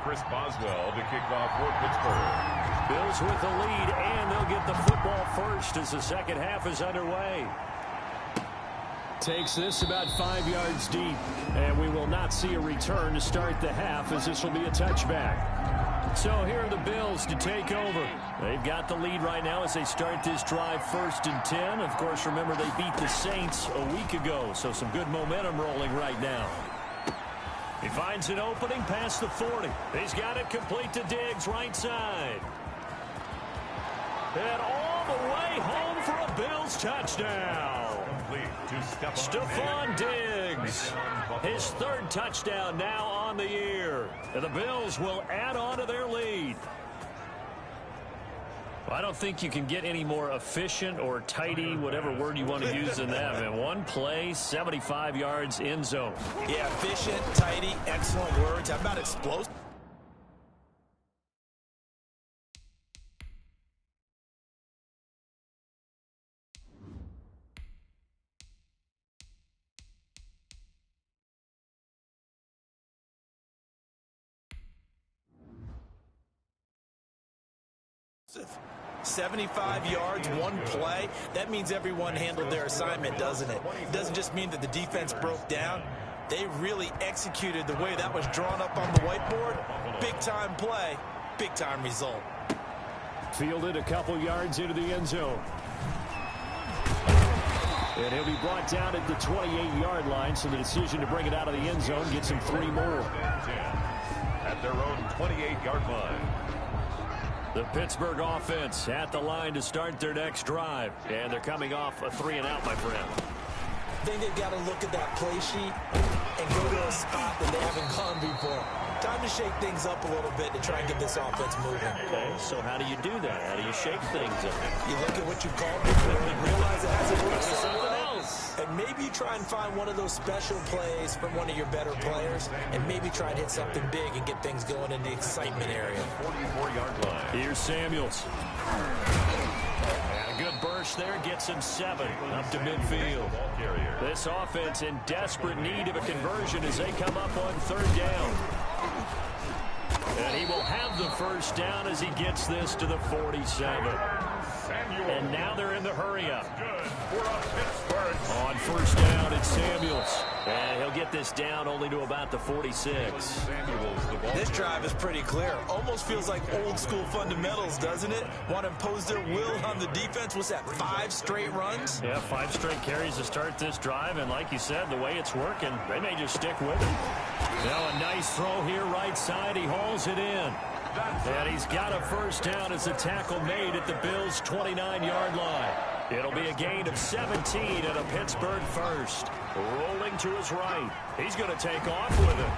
Chris Boswell to kick off for Pittsburgh. Bills with the lead, and they'll get the football first as the second half is underway. Takes this about 5 yards deep, and we will not see a return to start the half as this will be a touchback. So here are the Bills to take over. They've got the lead right now as they start this drive 1st and 10. Of course, remember they beat the Saints a week ago, so some good momentum rolling right now. He finds an opening past the 40. He's got it complete to Diggs, right side. And all the way home for a Bills touchdown. Stephon Diggs, his 3rd touchdown now on the year. And the Bills will add on to their lead. I don't think you can get any more efficient or tidy, whatever word you want to use in that. Man, one play, 75 yards, end zone. Yeah, efficient, tidy, excellent words. How about explosive? If 75 yards, one play, that means everyone handled their assignment, doesn't it? It doesn't just mean that the defense broke down. They really executed the way that was drawn up on the whiteboard. Big-time play, big-time result. Fielded a couple yards into the end zone. And he'll be brought down at the 28-yard line, so the decision to bring it out of the end zone gets him 3 more. At their own 28-yard line. The Pittsburgh offense at the line to start their next drive. And they're coming off a 3-and-out, my friend. I think they've got to look at that play sheet and go to a spot that they haven't gone before. Time to shake things up a little bit to try and get this offense moving. Okay, so how do you do that? How do you shake things up? You look at what you called before and realize it hasn't worked. Something else. And maybe try and find one of those special plays from one of your better players, and maybe try and hit something big and get things going in the excitement area. 44-yard line. Here's Samuels. And a good burst there gets him 7 up to midfield. This offense in desperate need of a conversion as they come up on 3rd down. And he will have the first down as he gets this to the 47. And now they're in the hurry-up. On 1st down, it's Samuels. And he'll get this down only to about the 46. This drive is pretty clear. Almost feels like old-school fundamentals, doesn't it? Want to impose their will on the defense. What's that, 5 straight runs? Yeah, 5 straight carries to start this drive. And like you said, the way it's working, they may just stick with it. Now a nice throw here right side. He hauls it in. And he's got a first down as the tackle made at the Bills' 29-yard line. It'll be a gain of 17 and a Pittsburgh first. Rolling to his right. He's going to take off with it.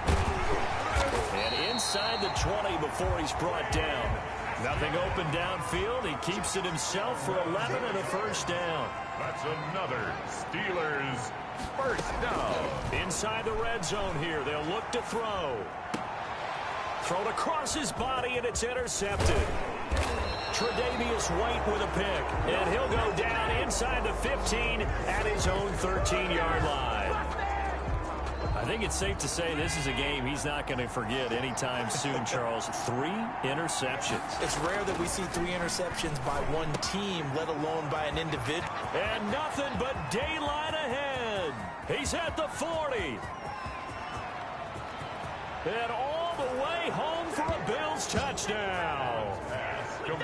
And inside the 20 before he's brought down. Nothing open downfield. He keeps it himself for 11 and a first down. That's another Steelers first down. Inside the red zone here. They'll look to throw. Thrown across his body, and it's intercepted. Tre'Davious White with a pick, and he'll go down inside the 15 at his own 13-yard line. I think it's safe to say this is a game he's not going to forget anytime soon, Charles. 3 interceptions. It's rare that we see 3 interceptions by one team, let alone by an individual. And nothing but daylight ahead. He's at the 40. And all the way home for a Bills touchdown.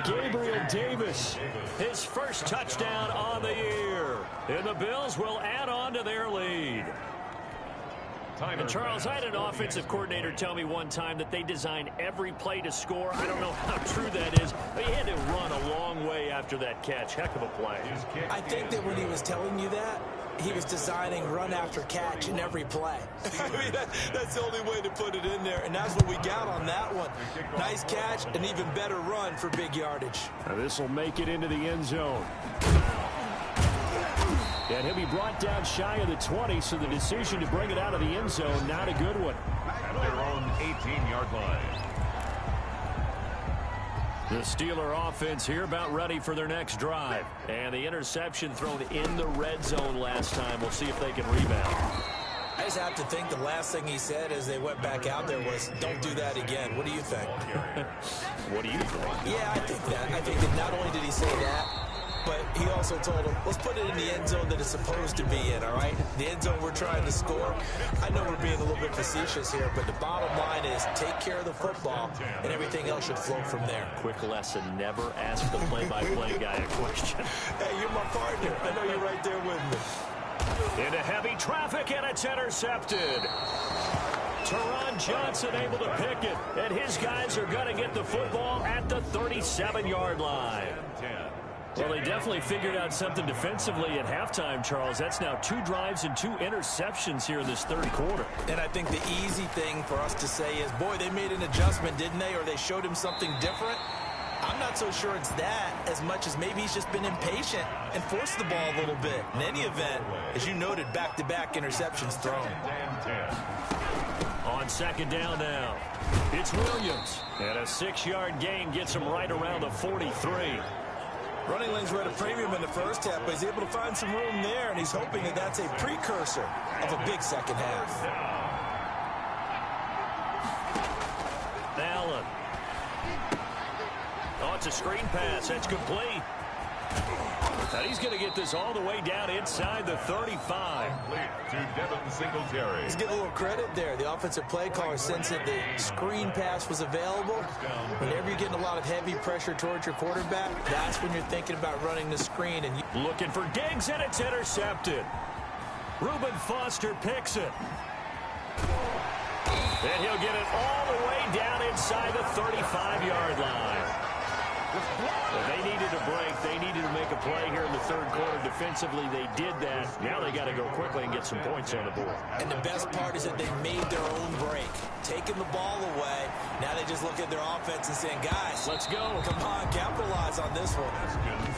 Gabriel Davis, his first touchdown on the year. And the Bills will add on to their lead. And Charles, I had an offensive coordinator tell me one time that they design every play to score. I don't know how true that is, but he had to run a long way after that catch. Heck of a play. I think that when he was telling you that, he was designing run after catch in every play. I mean, that's the only way to put it in there, and that's what we got on that one. Nice catch, an even better run for big yardage. Now this will make it into the end zone. And he'll be brought down shy of the 20, so the decision to bring it out of the end zone, not a good one. At their own 18-yard line. The Steeler offense here about ready for their next drive. And the interception thrown in the red zone last time. We'll see if they can rebound. I just have to think the last thing he said as they went back out there was, don't do that again. What do you think? What do you think? Yeah, I think that. I think that not only did he say that, but he also told him, let's put it in the end zone that it's supposed to be in, all right? The end zone we're trying to score. I know we're being a little bit facetious here, but the bottom line is take care of the football, and everything else should flow from there. Quick lesson, never ask the play-by-play guy a question. Hey, you're my partner. I know you're right there with me. Into heavy traffic, and it's intercepted. Teron Johnson able to pick it, and his guys are going to get the football at the 37-yard line. Well, they definitely figured out something defensively at halftime, Charles. That's now 2 drives and 2 interceptions here in this third quarter. And I think the easy thing for us to say is, boy, they made an adjustment, didn't they? Or they showed him something different. I'm not so sure it's that as much as maybe he's just been impatient and forced the ball a little bit. In any event, as you noted, back-to-back interceptions thrown. On second down now, it's Williams. And a 6-yard gain gets him right around the 43. Running lanes were at a premium in the first half, but he's able to find some room there, and he's hoping that that's a precursor of a big second half. Allen. Oh, it's a screen pass. That's complete. And he's going to get this all the way down inside the 35. To Devin Singletary. Let's give a little credit there. The offensive play caller sensed that the screen pass was available. Whenever you're getting a lot of heavy pressure towards your quarterback, that's when you're thinking about running the screen. And looking for Diggs, and it's intercepted. Reuben Foster picks it. And he'll get it all the way down inside the 35-yard line. Well, they needed a break. They needed to make a play here in the third quarter. Defensively, they did that. Now they got to go quickly and get some points on the board. And the best part is that they made their own break. Taking the ball away. Now they just look at their offense and saying, guys, let's go. Come on, capitalize on this one.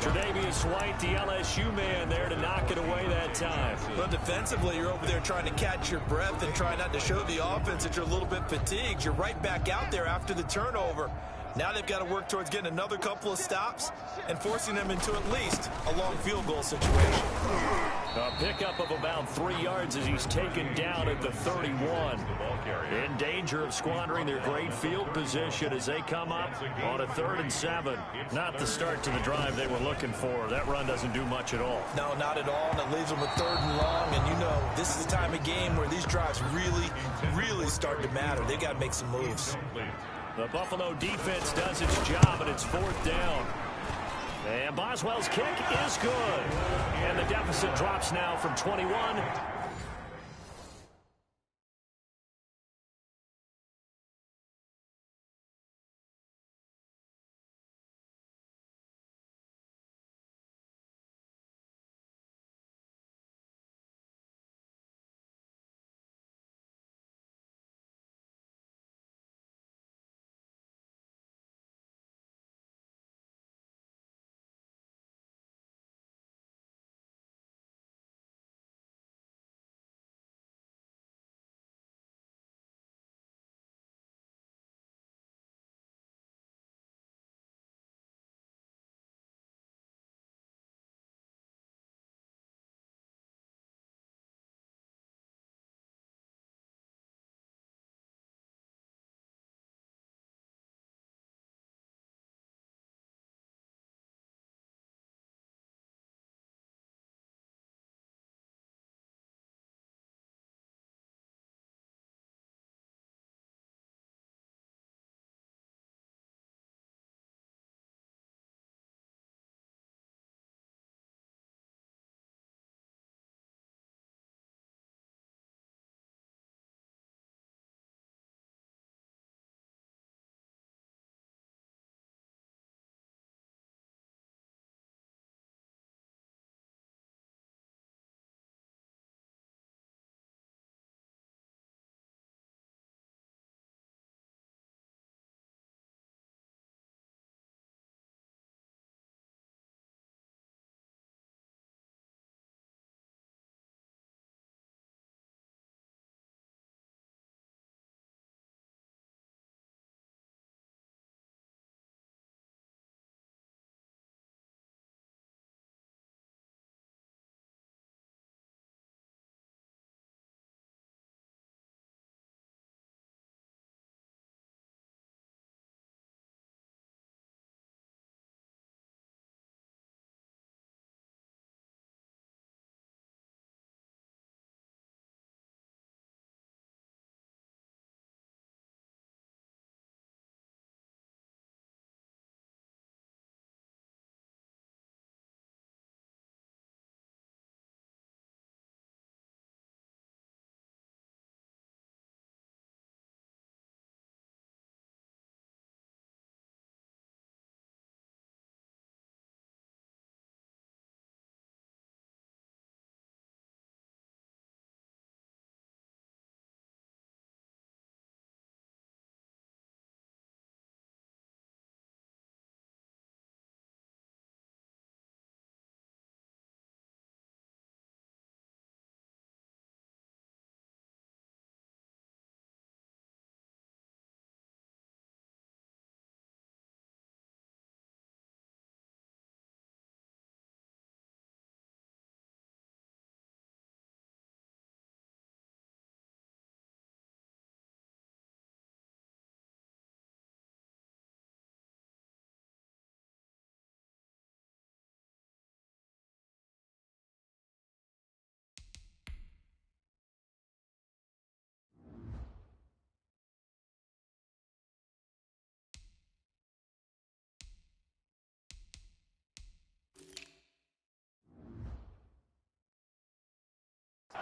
Tre'Davious White, the LSU man, there to knock it away that time. Well, defensively, you're over there trying to catch your breath and try not to show the offense that you're a little bit fatigued. You're right back out there after the turnover. Now they've got to work towards getting another couple of stops and forcing them into at least a long field goal situation. A pickup of about 3 yards as he's taken down at the 31. In danger of squandering their great field position as they come up on a 3rd and 7. Not the start to the drive they were looking for. That run doesn't do much at all. No, not at all, and it leaves them with 3rd and long. And you know, this is the time of game where these drives really start to matter. They got to make some moves. The Buffalo defense does its job, and it's 4th down. And Boswell's kick is good. And the deficit drops now from 21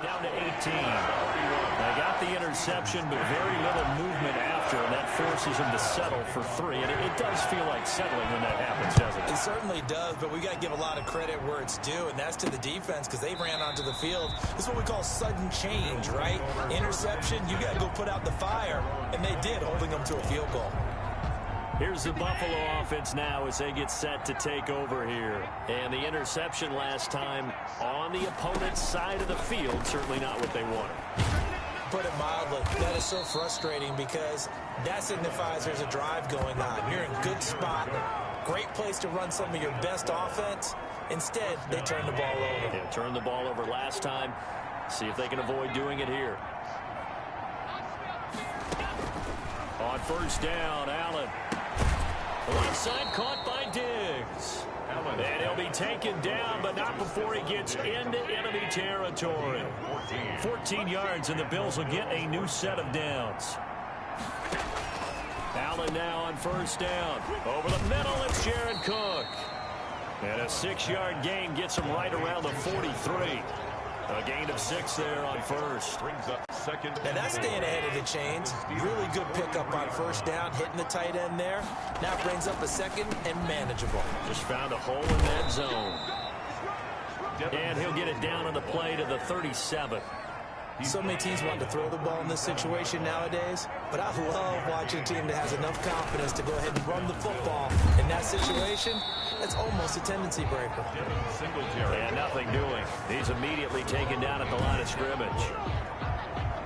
Down to 18. They got the interception, but very little movement after, and that forces them to settle for 3. And it does feel like settling when that happens, doesn't it? It certainly does, but we got to give a lot of credit where it's due, and that's to the defense because they ran onto the field. This is what we call sudden change, right? Interception, you got to go put out the fire, and they did, holding them to a field goal. Here's the Buffalo offense now as they get set to take over here. And the interception last time on the opponent's side of the field, certainly not what they wanted. Put it mildly, that is so frustrating because that signifies there's a drive going on. You're in a good spot, great place to run some of your best offense. Instead, they turn the ball over. Yeah, turned the ball over last time. See if they can avoid doing it here. On first down, Allen. Left side caught by Diggs. And he'll be taken down, but not before he gets into enemy territory. 14 yards, and the Bills will get a new set of downs. Allen now on first down. Over the middle, it's Jared Cook. And a 6-yard gain gets him right around the 43. A gain of 6 there on first. Brings up second. And that's staying ahead of the chains. Really good pickup on first down, hitting the tight end there. Now brings up a second and manageable. Just found a hole in that zone. And he'll get it down on the play to the 37. So many teams want to throw the ball in this situation nowadays, but I love watching a team that has enough confidence to go ahead and run the football. In that situation, that's almost a tendency breaker. And nothing doing. He's immediately taken down at the line of scrimmage.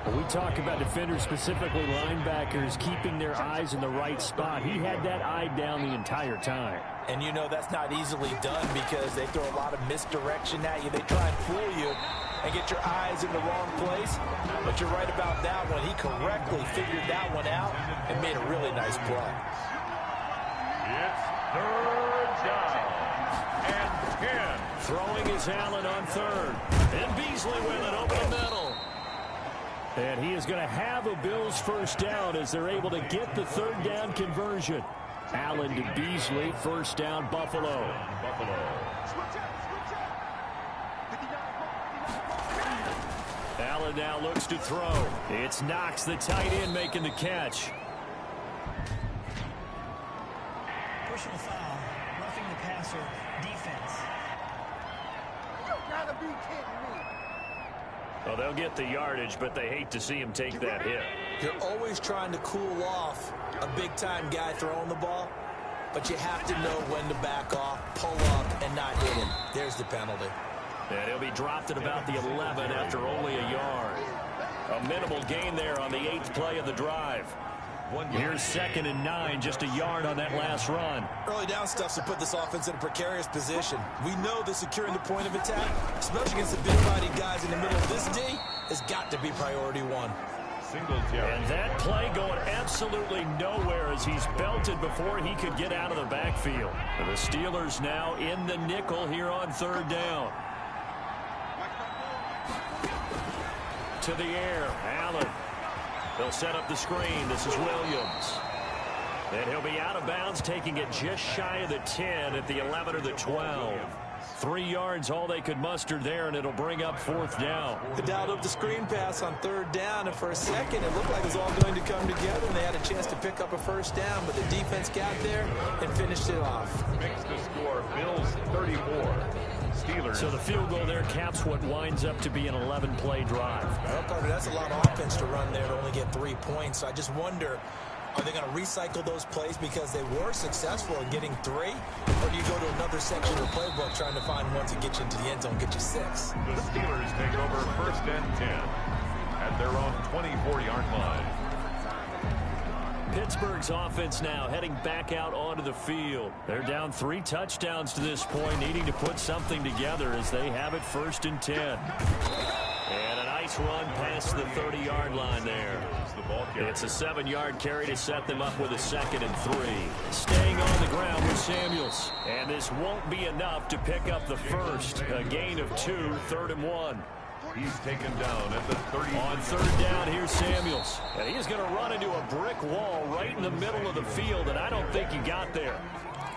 When we talk about defenders, specifically linebackers, keeping their eyes in the right spot, he had that eye down the entire time. And you know that's not easily done because they throw a lot of misdirection at you. They try and fool you and get your eyes in the wrong place. But you're right about that one. He correctly figured that one out and made a really nice play. It's third down and 10. Throwing is Allen on third. And Beasley with it over the middle. And he is going to have a Bills first down as they're able to get the third down conversion. Allen to Beasley, first down, Buffalo. Allen now looks to throw. It's Knox, the tight end, making the catch. Personal foul, roughing the passer, defense. You gotta be kidding me. Well, they'll get the yardage, but they hate to see him take that hit. You're always trying to cool off a big-time guy throwing the ball, but you have to know when to back off, pull up, and not hit him. There's the penalty. And he'll be dropped at about the 11 after only a yard. A minimal gain there on the 8th play of the drive. Here's 2nd and 9, just a yard on that last run. Early down stuff to put this offense in a precarious position. We know that securing the point of attack, especially against the big-bodied guys in the middle of this D, has got to be priority one. And that play going absolutely nowhere as he's belted before he could get out of the backfield. The Steelers now in the nickel here on third down. To the air, Allen. They'll set up the screen. This is Williams. And he'll be out of bounds, taking it just shy of the 10 at the 11 or the 12. 3 yards, all they could muster there, and it'll bring up fourth down. They dialed up the screen pass on third down, and for a second, it looked like it was all going to come together, and they had a chance to pick up a first down, but the defense got there and finished it off. Makes the score Bills 34. Steelers. So the field goal there caps what winds up to be an 11-play drive. Well, Parker, that's a lot of offense to run there to only get 3 points. So I just wonder, are they going to recycle those plays because they were successful in getting 3? Or do you go to another section of the playbook trying to find one to get you into the end zone, get you 6? The Steelers take over first and 10 at their own 24-yard line. Pittsburgh's offense now heading back out onto the field. They're down 3 touchdowns to this point, needing to put something together as they have it first and 10. And a nice run past the 30-yard line there. It's a 7-yard carry to set them up with a 2nd and 3. Staying on the ground with Samuels. And this won't be enough to pick up the first. A gain of 2, 3rd and 1. He's taken down at the 30. On third down, here's Samuels. And he's going to run into a brick wall right in the middle of the field, and I don't think he got there.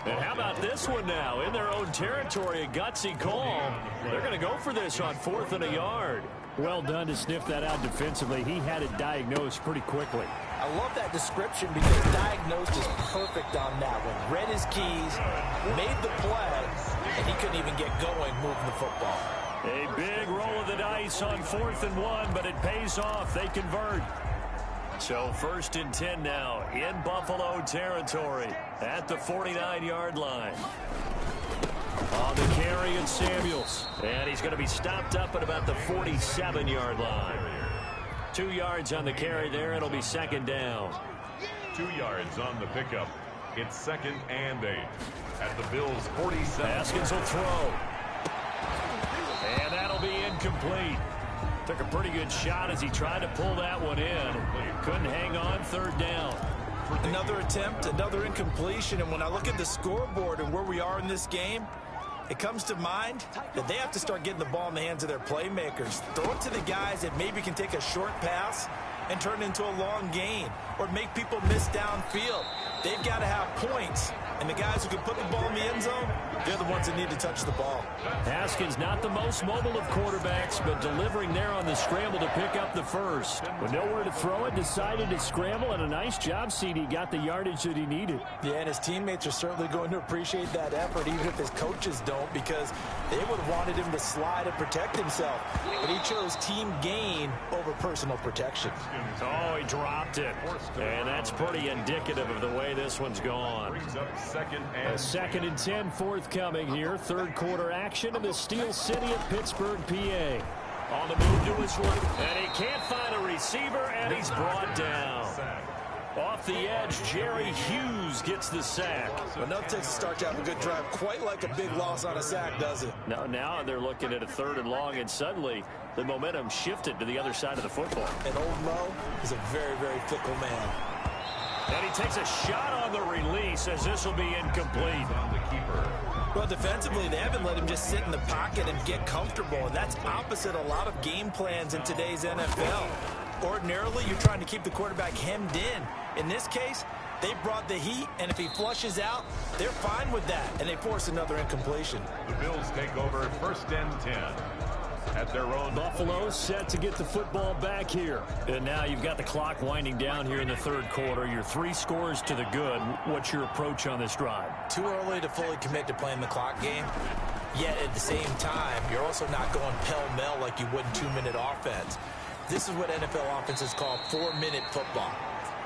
And how about this one now? In their own territory, a gutsy call. They're going to go for this on 4th and a yard. Well done to sniff that out defensively. He had it diagnosed pretty quickly. I love that description because diagnosed is perfect on that one. Read his keys, made the play, and he couldn't even get going moving the football. A big roll of the dice on 4th and 1, but it pays off. They convert. So 1st and 10 now in Buffalo territory at the 49-yard line. On the carry, it's Samuels. And he's going to be stopped up at about the 47-yard line. 2 yards on the carry there. It'll be 2nd down. 2 yards on the pickup. It's 2nd and 8 at the Bills' 47. Haskins will throw. And that'll be incomplete. Took a pretty good shot as he tried to pull that one in. Couldn't hang on, 3rd down. Another attempt, another incompletion. And when I look at the scoreboard and where we are in this game, it comes to mind that they have to start getting the ball in the hands of their playmakers. Throw it to the guys that maybe can take a short pass and turn it into a long gain or make people miss downfield. They've got to have points. And the guys who can put the ball in the end zone, they're the ones that need to touch the ball. Haskins not the most mobile of quarterbacks, but delivering there on the scramble to pick up the first. With nowhere to throw it, decided to scramble, and a nice job, CD. Got the yardage that he needed. Yeah, and his teammates are certainly going to appreciate that effort, even if his coaches don't, because they would have wanted him to slide and protect himself. But he chose team gain over personal protection. Oh, he dropped it. And that's pretty indicative of the way this one's gone. A 2nd and 10 forthcoming here. 3rd quarter action in the Steel City of Pittsburgh, PA. On the move to his right. And he can't find a receiver, and he's brought down. Off the edge, Jerry Hughes gets the sack. Enough takes to start to have a good drive. Quite like a big loss on a sack, does it? Now they're looking at a 3rd and long, and suddenly the momentum shifted to the other side of the football. And old Mo is a very, very fickle man. And he takes a shot on the release as this will be incomplete. Well, defensively, they haven't let him just sit in the pocket and get comfortable, and that's opposite a lot of game plans in today's NFL. Ordinarily, you're trying to keep the quarterback hemmed in. In this case, they brought the heat, and if he flushes out, they're fine with that, and they force another incompletion. The Bills take over 1st and 10. At their own. Buffalo set to get the football back here. And now you've got the clock winding down here in the 3rd quarter. Your 3 scores to the good. What's your approach on this drive? Too early to fully commit to playing the clock game. Yet at the same time, you're also not going pell-mell like you would in 2-minute offense. This is what NFL offenses call 4-minute football.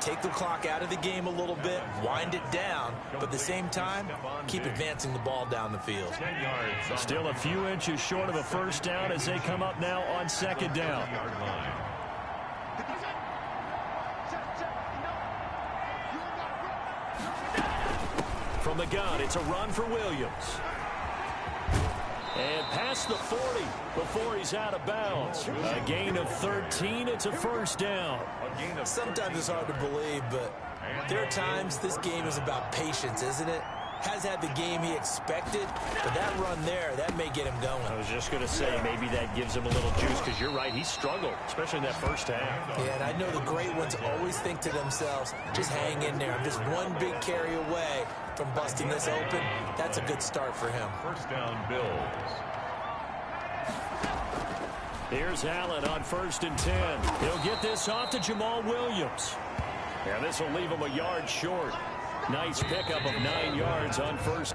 Take the clock out of the game a little bit, wind it down, but at the same time, keep advancing the ball down the field. Still a few inches short of a 1st down as they come up now on 2nd down. From the gun, it's a run for Williams. And past the 40 before he's out of bounds. A gain of 13. It's a 1st down. Sometimes it's hard to believe, but there are times this game is about patience, isn't it? Has had the game he expected, but that run there, that may get him going. I was just going to say maybe that gives him a little juice because you're right. He struggled, especially in that 1st half. Yeah, and I know the great ones always think to themselves, just hang in there. I'm just one big carry away from busting this open. That's a good start for him. 1st down, Bills. Here's Allen on 1st and 10. He'll get this off to Jamal Williams. And this will leave him a yard short. Nice pickup of 9 yards on 1st.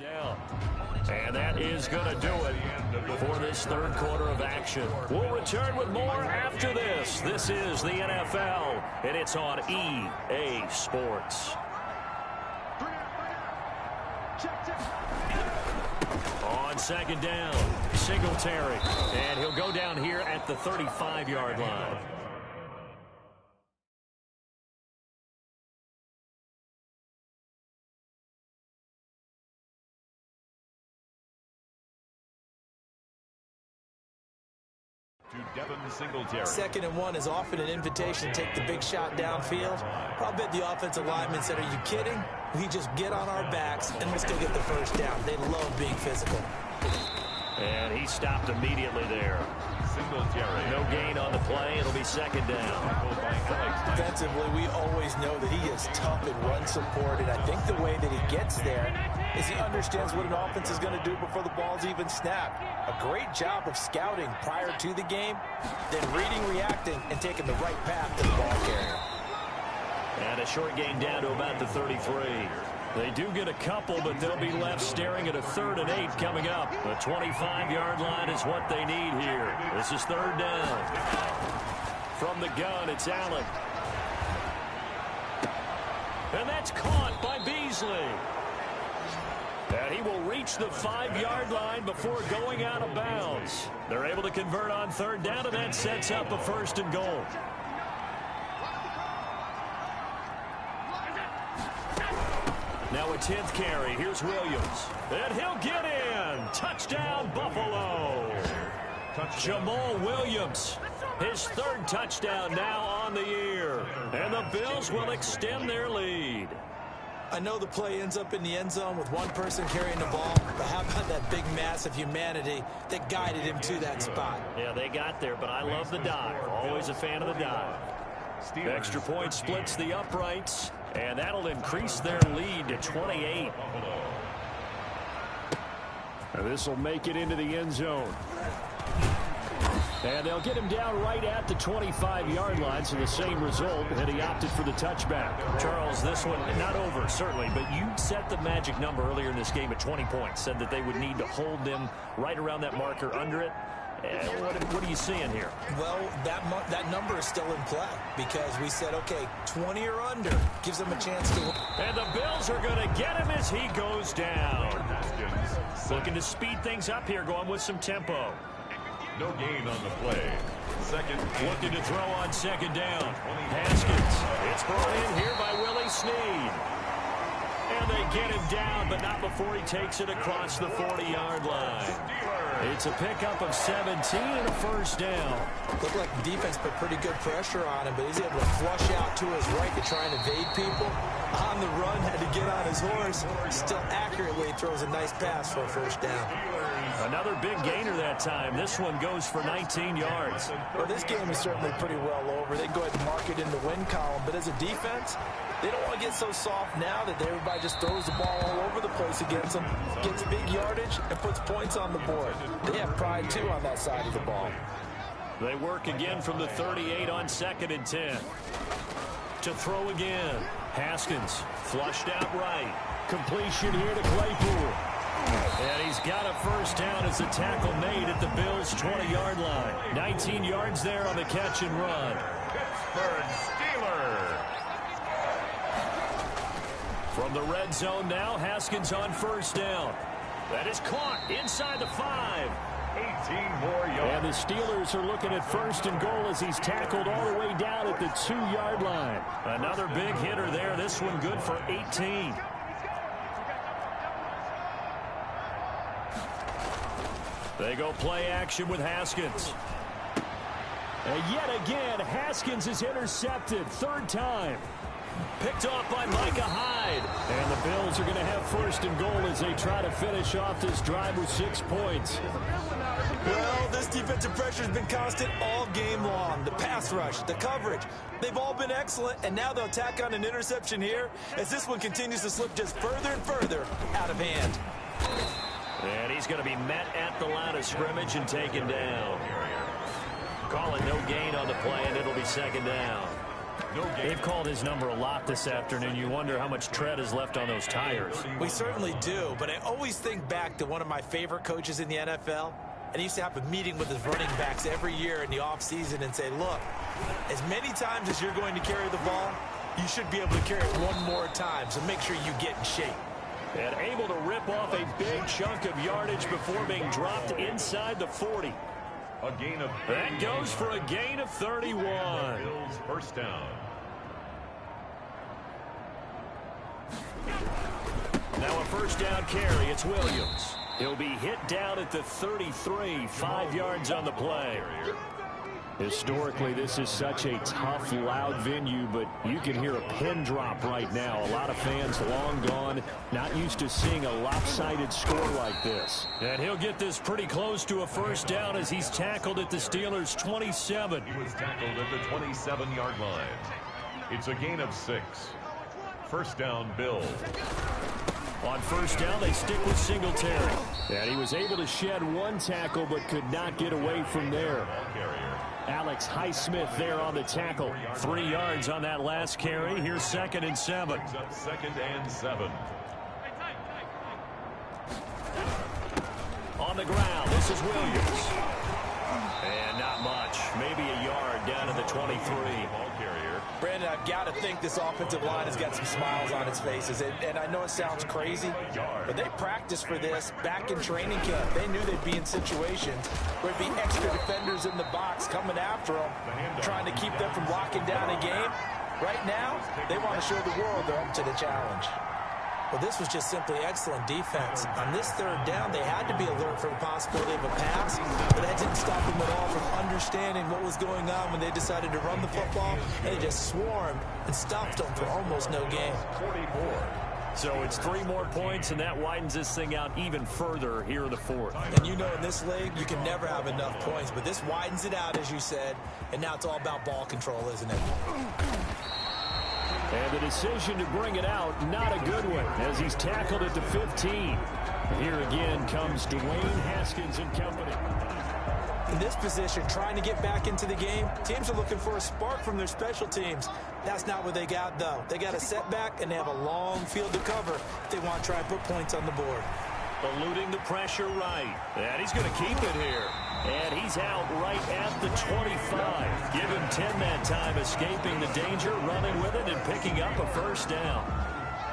Down. And that is going to do it for this third quarter of action. We'll return with more after this. This is the NFL, and it's on EA Sports. On second down, Singletary. And he'll go down here at the 35-yard line. To Devin Singletary. 2nd and 1 is often an invitation to take the big shot downfield. I'll bet the offensive lineman said, are you kidding? We just get on our backs and we'll still get the first down. They love being physical. And he stopped immediately there. Singletary. No gain on the play. It'll be second down. Defensively, we always know that he is tough in run support, and I think the way that he gets there is he understands what an offense is going to do before the ball's even snapped. A great job of scouting prior to the game, then reading, reacting, and taking the right path to the ball carrier. And a short gain down to about the 33. They do get a couple, but they'll be left staring at a 3rd and 8 coming up. The 25-yard line is what they need here. This is 3rd down. From the gun, it's Allen. And that's caught by Beasley. And he will reach the 5-yard line before going out of bounds. They're able to convert on 3rd down, and that sets up a 1st and goal. Now a 10th carry. Here's Williams. And he'll get in. Touchdown, Buffalo. Jamal Williams. His 3rd touchdown now on the year. And the Bills will extend their lead. I know the play ends up in the end zone with one person carrying the ball, but how about that big mass of humanity that guided him to that spot? Yeah, they got there, but I love the dive. Always a fan of the dive. Extra point splits the uprights, and that'll increase their lead to 28. And this will make it into the end zone. And they'll get him down right at the 25-yard line, so the same result, and he opted for the touchback. Charles, this one, not over, certainly, but you set the magic number earlier in this game at 20 points, said that they would need to hold them right around that marker under it. What are you seeing here? Well, that number is still in play because we said, okay, 20 or under gives them a chance to win. And the Bills are going to get him as he goes down. Looking to speed things up here, going with some tempo. No gain on the play. 2nd. Looking to throw on 2nd down. Haskins. It's brought in here by Willie Snead. And they get him down, but not before he takes it across the 40-yard line. It's a pickup of 17 and a 1st down. Looked like the defense put pretty good pressure on him, but he's able to flush out to his right to try and evade people. On the run, had to get on his horse. Still accurately throws a nice pass for a 1st down. Another big gainer that time. This one goes for 19 yards. Well, this game is certainly pretty well over. They can go ahead and mark it in the win column, but as a defense, they don't want to get so soft now that everybody just throws the ball all over the place against them, gets big yardage, and puts points on the board. They have pride, too, on that side of the ball. They work again from the 38 on 2nd and 10. To throw again. Haskins flushed out right. Completion here to Claypool. And he's got a 1st down as a tackle made at the Bills' 20-yard line. 19 yards there on the catch and run. Pittsburgh Steelers. From the red zone now, Haskins on 1st down. That is caught inside the 5. 18 more yards. And the Steelers are looking at 1st and goal as he's tackled all the way down at the 2-yard line. Another big hitter there. This one good for 18. They go play action with Haskins. And yet again, Haskins is intercepted. 3rd time. Picked off by Micah Hyde. And the Bills are going to have 1st and goal as they try to finish off this drive with 6 points. Well, this defensive pressure has been constant all game long. The pass rush, the coverage, they've all been excellent, and now they'll tack on an interception here as this one continues to slip just further and further out of hand. And he's going to be met at the line of scrimmage and taken down. Call it no gain on the play, and it'll be 2nd down. They've called his number a lot this afternoon. You wonder how much tread is left on those tires. We certainly do, but I always think back to one of my favorite coaches in the NFL. And he used to have a meeting with his running backs every year in the offseason and say, look, as many times as you're going to carry the ball, you should be able to carry it one more time, so make sure you get in shape. And able to rip off a big chunk of yardage before being dropped inside the 40. A gain of that goes for a gain of 31. Bills first down. Now a first down carry. It's Williams. He'll be hit down at the 33, 5 yards on the play. Historically, this is such a tough, loud venue, but you can hear a pin drop right now. A lot of fans long gone, not used to seeing a lopsided score like this. And he'll get this pretty close to a first down as he's tackled at the Steelers' 27. He was tackled at the 27-yard line. It's a gain of 6. First down, Bills. On first down, they stick with Singletary. And he was able to shed one tackle, but could not get away from there. Alex Highsmith there on the tackle. 3 yards on that last carry. Here's 2nd and 7. Second and 7. On the ground, this is Williams. And not much. Maybe a yard down to the 23. Ball carrier. Brandon, I've got to think this offensive line has got some smiles on its faces. And I know it sounds crazy, but they practiced for this back in training camp. They knew they'd be in situations where there'd be extra defenders in the box coming after them, trying to keep them from locking down a game. Right now, they want to show the world they're up to the challenge. Well, this was just simply excellent defense. On this third down, they had to be alert for the possibility of a pass, but that didn't stop them at all from understanding what was going on when they decided to run the football, and they just swarmed and stopped them for almost no gain. 44. So it's 3 more points, and that widens this thing out even further here in the 4th. And you know in this league, you can never have enough points, but this widens it out, as you said, and now it's all about ball control, isn't it? And the decision to bring it out, not a good one, as he's tackled at the 15. Here again comes Dwayne Haskins and company. In this position, trying to get back into the game, teams are looking for a spark from their special teams. That's not what they got, though. They got a setback, and they have a long field to cover if they want to try and put points on the board. Eluding the pressure right. And he's going to keep it here. And he's out right at the 25. Give him 10 that time, escaping the danger, running with it, and picking up a first down.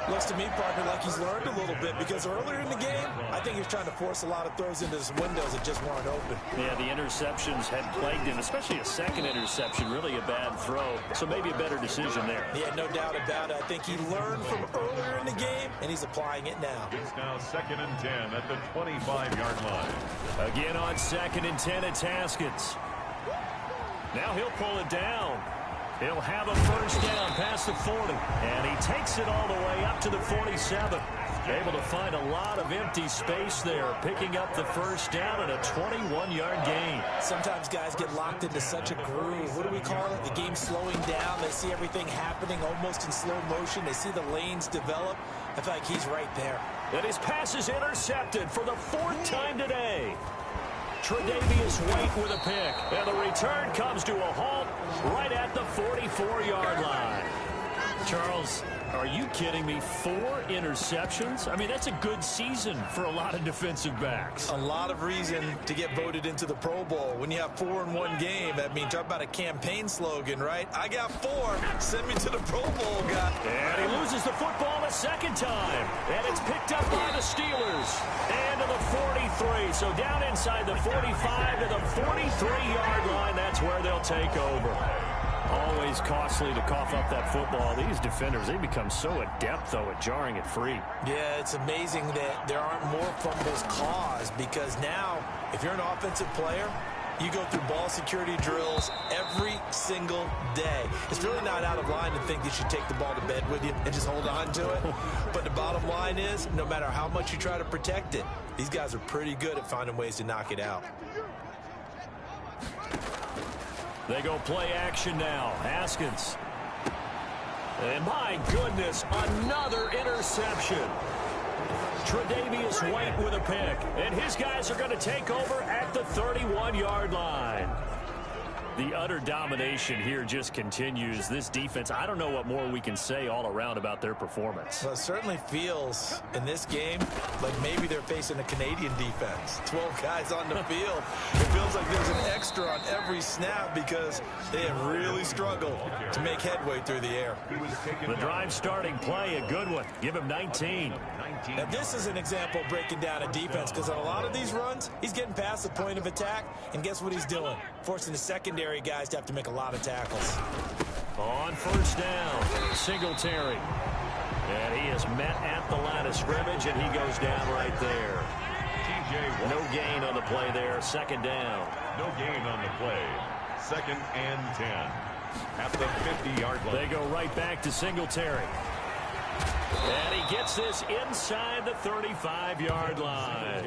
Looks to me, partner, like he's learned a little bit, because earlier in the game, I think he was trying to force a lot of throws into his windows that just weren't open. Yeah, the interceptions had plagued him, especially a second interception, really a bad throw. So maybe a better decision there. Yeah, no doubt about it. I think he learned from earlier in the game, and he's applying it now. It's now 2nd and 10 at the 25-yard line. Again on 2nd and 10, it's Haskins. Now he'll pull it down. He'll have a first down past the 40. And he takes it all the way up to the 47. Able to find a lot of empty space there, picking up the first down and a 21-yard gain. Sometimes guys get locked into such a groove. What do we call it? The game's slowing down. They see everything happening almost in slow motion. They see the lanes develop. I feel like he's right there. And his pass is intercepted for the 4th time today. Tre'Davious White with a pick. And the return comes to a halt right at the 44-yard line. Charles, are you kidding me? 4 interceptions? I mean, that's a good season for a lot of defensive backs. A lot of reason to get voted into the Pro Bowl. When you have 4 in one game, I mean, talk about a campaign slogan, right? I got 4. Send me to the Pro Bowl, guy. And he loses the football a second time. And it's picked up by the Steelers. And to the 43. So down inside the 45 to the 43-yard line. That's where they'll take over. Always costly to cough up that football. These defenders, they become so adept, though, at jarring it free. Yeah, it's amazing that there aren't more fumbles caused, because now, if you're an offensive player, you go through ball security drills every single day. It's really not out of line to think you should take the ball to bed with you and just hold on to it. But the bottom line is, no matter how much you try to protect it, these guys are pretty good at finding ways to knock it out. They go play action now. Haskins. And my goodness, another interception. Tre'Davious White with a pick. And his guys are going to take over at the 31-yard line. The utter domination here just continues. This defense, I don't know what more we can say all around about their performance. Well, it certainly feels in this game like maybe they're facing a Canadian defense. 12 guys on the field. It feels like there's an extra on every snap because they have really struggled to make headway through the air. The drive starting play, a good one. Give him 19. Now, this is an example of breaking down a defense because on a lot of these runs, he's getting past the point of attack, and guess what he's doing? Forcing the secondary guys to have to make a lot of tackles. On first down, Singletary. And he is met at the line of scrimmage, and he goes down right there. No gain on the play there, second down. No gain on the play, 2nd and 10. At the 50-yard line. They go right back to Singletary. And he gets this inside the 35-yard line.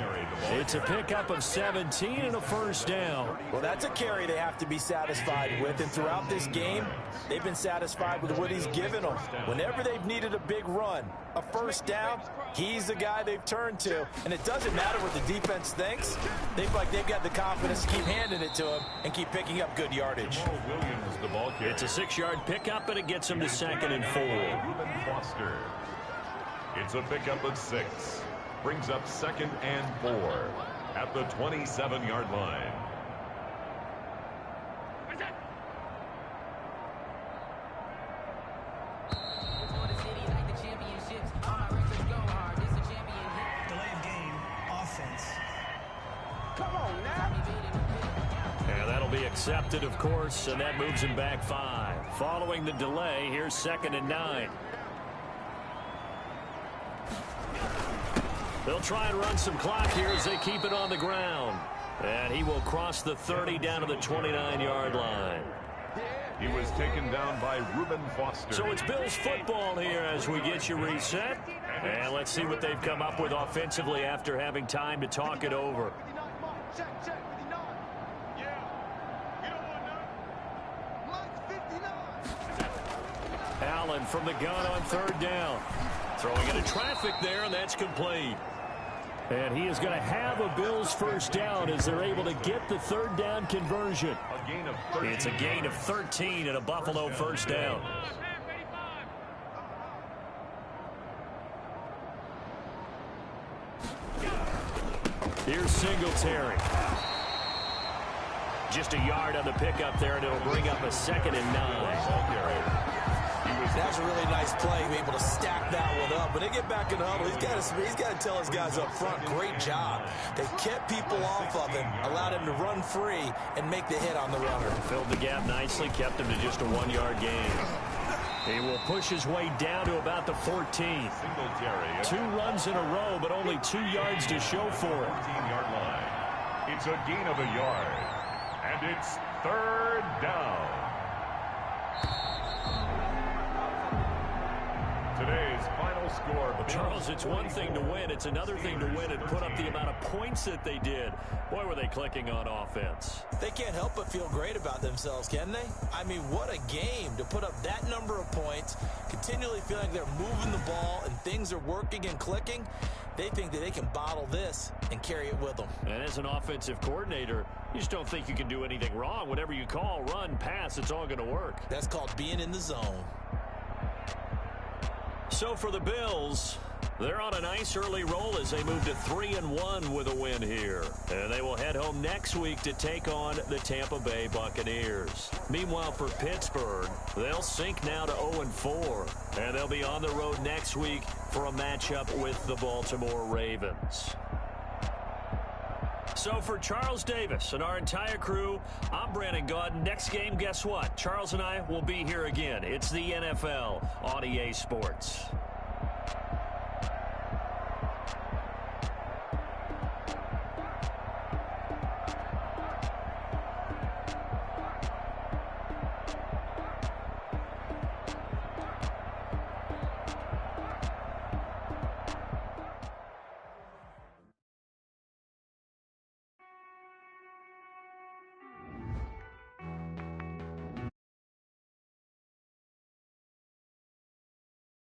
It's a pickup of 17 and a first down. Well, that's a carry they have to be satisfied with. And throughout this game, they've been satisfied with what he's given them. Whenever they've needed a big run, a first down, he's the guy they've turned to. And it doesn't matter what the defense thinks. They've got the confidence to keep handing it to him and keep picking up good yardage. It's a 6-yard pickup, and it gets him to 2nd and 4. It's a pickup of 6. Brings up 2nd and 4 at the 27-yard line. Delay of game, offense. Come on now. And that'll be accepted, of course, and that moves him back 5. Following the delay, here's 2nd and 9. They'll try and run some clock here as they keep it on the ground. And he will cross the 30 down to the 29-yard line. He was taken down by Reuben Foster. So it's Bills football here as we get you reset. And let's see what they've come up with offensively after having time to talk it over. Allen from the gun on 3rd down. Throwing into traffic there, and that's complete. And he is going to have a Bills first down as they're able to get the 3rd down conversion. It's a gain of 13 and a Buffalo first down. Here's Singletary. Just a yard on the pickup there, and it'll bring up a 2nd and 9. That's a really nice play, be able to stack that one up. When they get back in the huddle, he's got to tell his guys up front, great job. They kept people off of him, allowed him to run free and make the hit on the runner. Filled the gap nicely, kept him to just a 1-yard gain. He will push his way down to about the 14. 2 runs in a row, but only 2 yards to show for it. 14-yard line. It's a gain of a yard, and it's 3rd down. Today's final score. Well, Charles, it's one thing to win. It's another thing to win and put up the amount of points that they did. Boy, were they clicking on offense. They can't help but feel great about themselves, can they? I mean, what a game to put up that number of points, continually feeling like they're moving the ball and things are working and clicking. They think that they can bottle this and carry it with them. And as an offensive coordinator, you just don't think you can do anything wrong. Whatever you call, run, pass, it's all going to work. That's called being in the zone. So for the Bills, they're on a nice early roll as they move to 3-1 with a win here. And they will head home next week to take on the Tampa Bay Buccaneers. Meanwhile, for Pittsburgh, they'll sink now to 0-4. And they'll be on the road next week for a matchup with the Baltimore Ravens. So for Charles Davis and our entire crew, I'm Brandon Gaudin. Next game, guess what? Charles and I will be here again. It's the NFL on EA Sports.